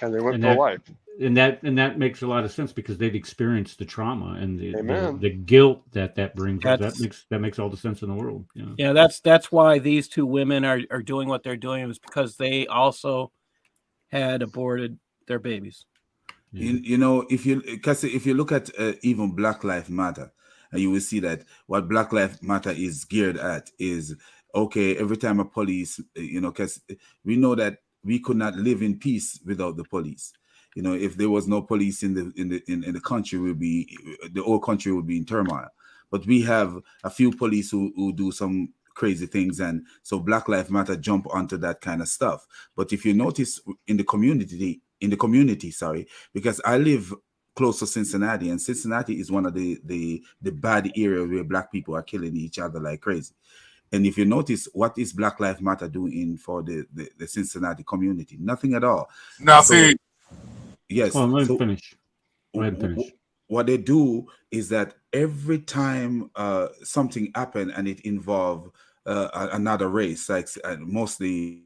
and they went pro life. And that makes a lot of sense because they've experienced the trauma and Amen. the guilt that brings up. That makes all the sense in the world. Yeah, that's why these two women are doing what they're doing, is because they also had aborted their babies. you know, if you look at even Black Lives Matter, and you will see that what Black Lives Matter is geared at is, okay, every time a police, because we know that we could not live in peace without the police. If there was no police in the country, the whole country would be in turmoil. But we have a few police who do some crazy things, and so Black Lives Matter jump onto that kind of stuff. But if you notice in the community, because I live close to Cincinnati, and Cincinnati is one of the bad areas where Black people are killing each other like crazy. And if you notice, what is Black Lives Matter doing for the Cincinnati community? Nothing at all. Nothing. So, yes. Let him finish. What they do is that every time something happen and it involve another race, like mostly.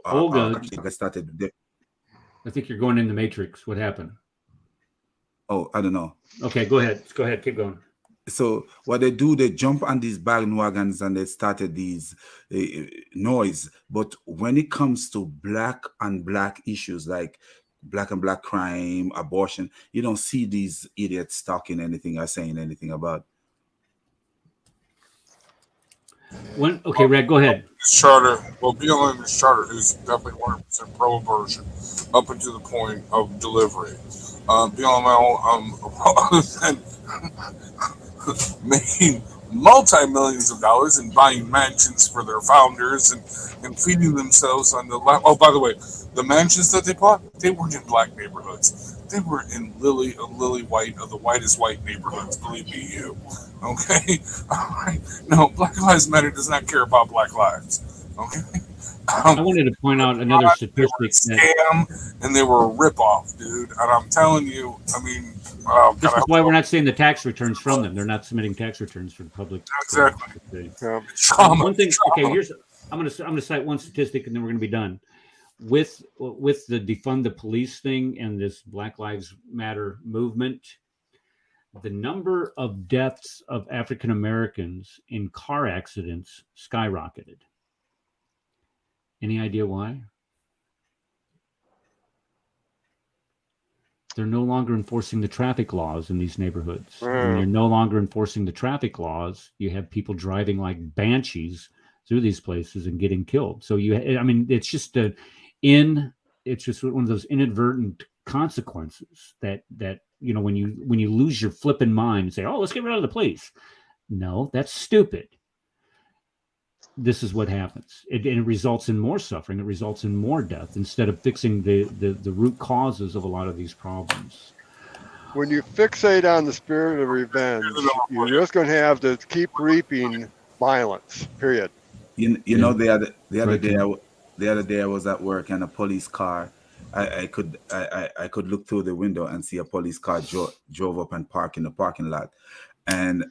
Olga, started. I think you're going in the Matrix. What happened? Oh, I don't know. Okay, go ahead. Keep going. So what they do, they jump on these bandwagons and they started these noise. But when it comes to Black on Black issues like Black and Black crime, abortion, you don't see these idiots talking anything or saying anything about. Okay, Red, go ahead. BLM's charter is definitely 100% pro-abortion up until the point of delivery. BLM, other than making multi-millions of dollars and buying mansions for their founders and feeding themselves on the land. Oh, by the way, the mansions that they bought, they weren't in Black neighborhoods. They were in lily white of the whitest white neighborhoods, believe me, you. Okay? All right. No, Black Lives Matter does not care about Black lives. Okay? I wanted to point out another statistic. Scam, and they were a ripoff, dude. And I'm telling you, I mean, this is why we're not seeing the tax returns from them. They're not submitting tax returns for the public. Exactly. One thing. Okay, I'm gonna cite one statistic, and then we're gonna be done. With the defund the police thing and this Black Lives Matter movement, the number of deaths of African Americans in car accidents skyrocketed. Any idea why? They're no longer enforcing the traffic laws in these neighborhoods. When you're no longer enforcing the traffic laws, you have people driving like banshees through these places and getting killed. So it's just one of those inadvertent consequences that when you lose your flipping mind and say, oh, let's get rid of the police. No, that's stupid. This is what happens. It results in more suffering. It results in more death instead of fixing the root causes of a lot of these problems. When you fixate on the spirit of revenge, you're just going to have to keep reaping violence. Period. The other day I was at work and a police car. I could look through the window and see a police car drove up and parked in the parking lot, and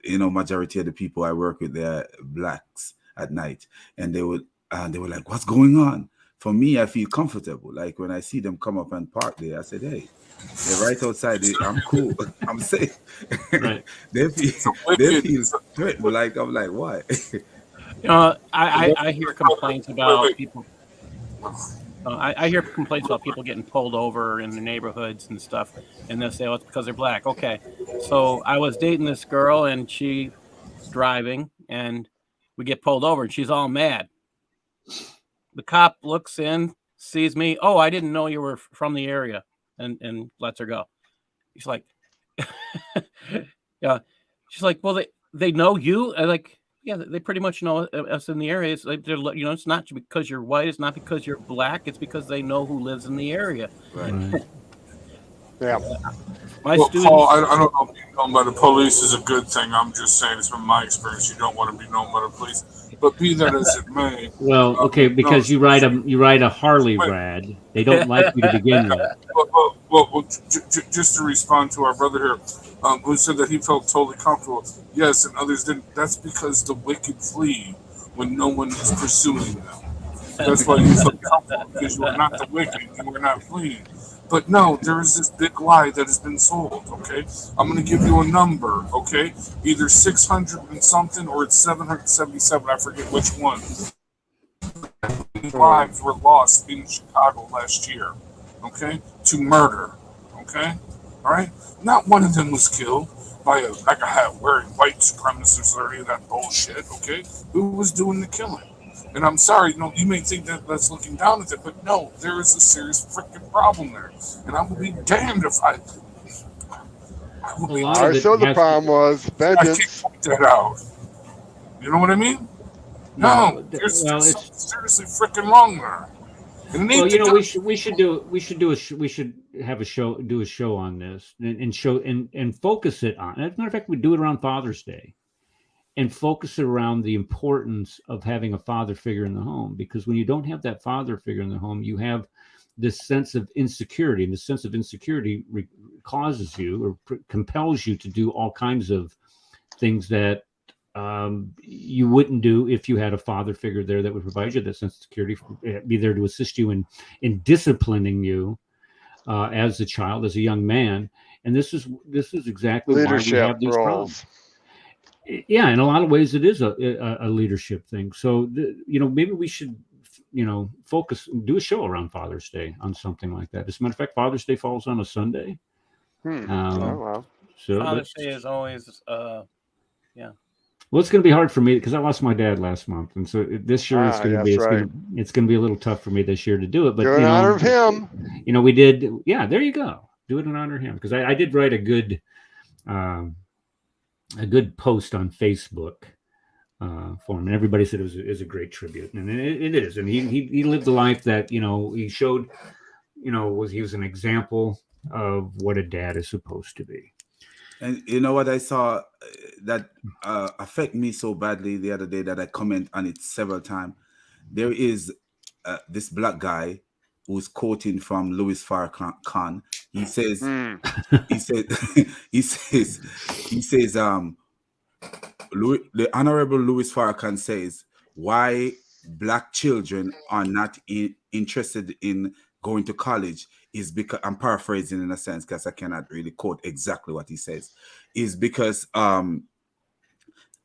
majority of the people I work with, they're Blacks at night, and they were like, what's going on? For me, I feel comfortable. Like when I see them come up and park there, I said, hey, they're right outside. I'm cool. I'm safe. Right. they feel threatened. Like I'm like, why? I hear complaints about people. I hear complaints about people getting pulled over in the neighborhoods and stuff, and they'll say, "Oh, it's because they're Black." Okay, so I was dating this girl, and she's driving, and we get pulled over, and she's all mad. The cop looks in, sees me. Oh, I didn't know you were from the area, and lets her go. He's like, yeah. She's like, well, they know you. I'm like, yeah, they pretty much know us in the area. It's like it's not because you're white. It's not because you're Black. It's because they know who lives in the area. Right. Yeah. My Well, students. Paul, I don't know if being known by the police is a good thing. I'm just saying it's from my experience. You don't want to be known by the police. But be that as it may, Well, okay, no, because you ride a Harley rad. They don't like you to begin with. just to respond to our brother here, who said that he felt totally comfortable. Yes, and others didn't. That's because the wicked flee when no one is pursuing them. That's why you feel comfortable, because you are not the wicked. You are not fleeing. But no, there is this big lie that has been sold, okay? I'm going to give you a number, okay? Either 600 and something or it's 777. I forget which one. Lives were lost in Chicago last year, okay? To murder, okay? All right? Not one of them was killed by a wearing white supremacists or any of that bullshit, okay? Who was doing the killing? And I'm sorry, you may think that that's looking down at it, but no, there is a serious freaking problem there. And I will be damned if I will be All right, so the problem was I vengeance. can't point that out. You know what I mean? No, there's well, something seriously freaking wrong there. Well, you know, we should have a show, do a show on this, and show and focus it on. As a matter of fact, we do it around Father's Day, and focus it around the importance of having a father figure in the home. Because when you don't have that father figure in the home, you have this sense of insecurity, and the sense of insecurity causes you or compels you to do all kinds of things that you wouldn't do if you had a father figure there that would provide you that sense of security, be there to assist you in disciplining you as a child, as a young man. And this is exactly Leadership why we have these roles. problems. Yeah, in a lot of ways, it is a leadership thing. So, maybe we should, focus, do a show around Father's Day on something like that. As a matter of fact, Father's Day falls on a Sunday. Wow. So Father's Day is always, yeah. Well, it's going to be hard for me because I lost my dad last month, and so this year it's going to be a little tough for me this year to do it. But in honor of him, we did. Yeah, there you go. Do it in honor of him, because I did write a good post on Facebook for him, and everybody said it was a great tribute, and it is. And he lived a life that he showed, he was an example of what a dad is supposed to be. And you know what I saw that affect me so badly the other day that I comment on it several times. There is this black guy who's quoting from Louis Farrakhan. He says, the Honorable Louis Farrakhan says, why black children are not interested in going to college is because, I'm paraphrasing in a sense because I cannot really quote exactly what he says, is because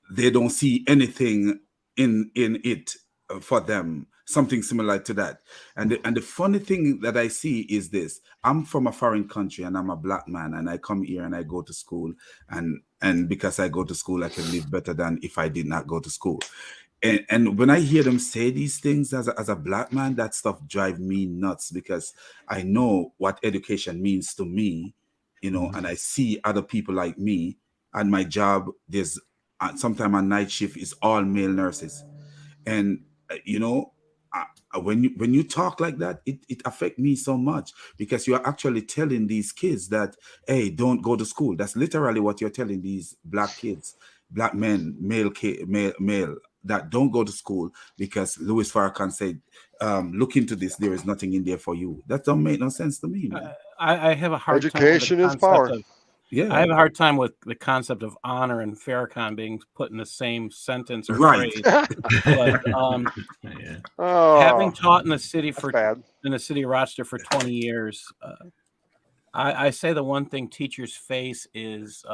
they don't see anything in it for them, something similar to that. And the funny thing that I see is this: I'm from a foreign country and I'm a black man, and I come here and I go to school, and because I go to school, I can live better than if I did not go to school. And when I hear them say these things as a black man, that stuff drives me nuts, because I know what education means to me, and I see other people like me. At my job, there's sometimes a night shift is all male nurses. And, when you talk like that, it affects me so much, because you are actually telling these kids that, hey, don't go to school. That's literally what you're telling these black kids, black men, male, that don't go to school, because Louis Farrakhan said, look into this. There is nothing in there for you. That don't make no sense to me, man. I have a hard Education time is power. Yeah, I have a hard time with the concept of honor and Farrakhan being put in the same sentence or right. phrase. But having taught in the city in the city of Rochester for 20 years, I say the one thing teachers face is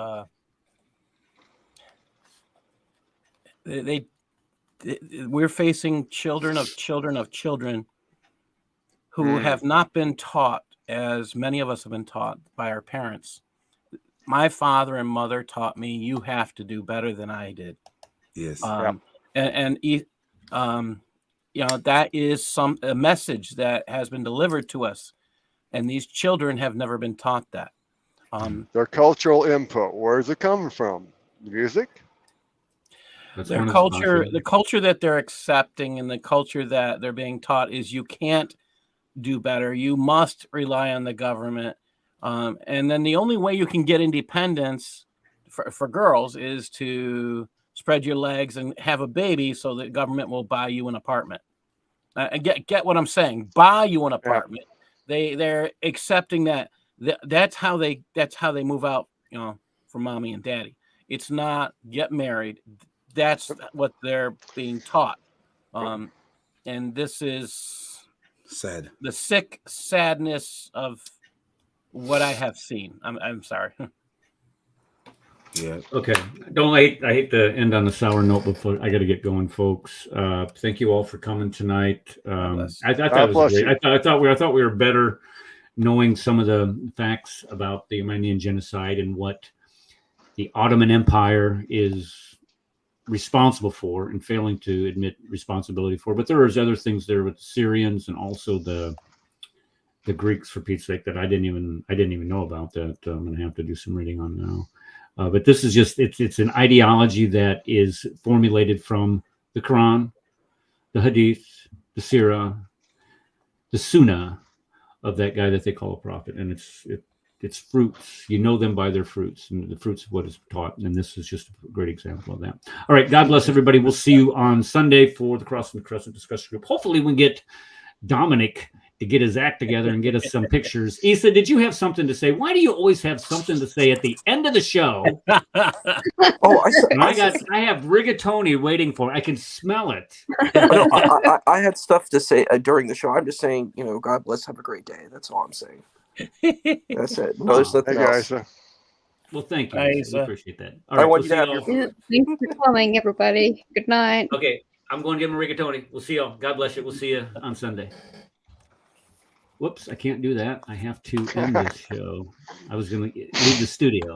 we're facing children of children who have not been taught as many of us have been taught by our parents. My father and mother taught me, you have to do better than I did. Yes. That is a message that has been delivered to us, and these children have never been taught that. Their cultural input, where's it coming from? Music? Their culture, the culture that they're accepting and the culture that they're being taught is you can't do better. You must rely on the government. And then the only way you can get independence for girls is to spread your legs and have a baby so that government will buy you an apartment. Get what I'm saying? Buy you an apartment. They're accepting that. That's how they move out, from mommy and daddy. It's not get married. That's what they're being taught. And this is sad. The sick sadness of what I have seen. I'm sorry. Yeah. Okay. I hate to end on a sour note before I got to get going, folks. Thank you all for coming tonight. I thought we were better knowing some of the facts about the Armenian Genocide and what the Ottoman Empire is responsible for and failing to admit responsibility for. But there was other things there with the Syrians and also the Greeks, for Pete's sake, that I didn't even know about, that I'm going to have to do some reading on now. But this is just, it's an ideology that is formulated from the Quran, the Hadith, the Sirah, the Sunnah of that guy that they call a prophet. And it's fruits. You know them by their fruits, and the fruits of what is taught. And this is just a great example of that. All right. God bless everybody. We'll see you on Sunday for the Crescent discussion group. Hopefully we can get Dominic to get his act together and get us some pictures. Issa, did you have something to say? Why do you always have something to say at the end of the show? I have rigatoni waiting for. I can smell it. I had stuff to say during the show. I'm just saying, God bless. Have a great day. That's all I'm saying. That's it. No, there's nothing else. Well, thank you. I appreciate that. All right, I want you to have your food. Thanks for coming, everybody. Good night. Okay, I'm going to give him a rigatoni. We'll see y'all. God bless you. We'll see you on Sunday. Whoops, I can't do that. I have to end this show. I was going to leave the studio.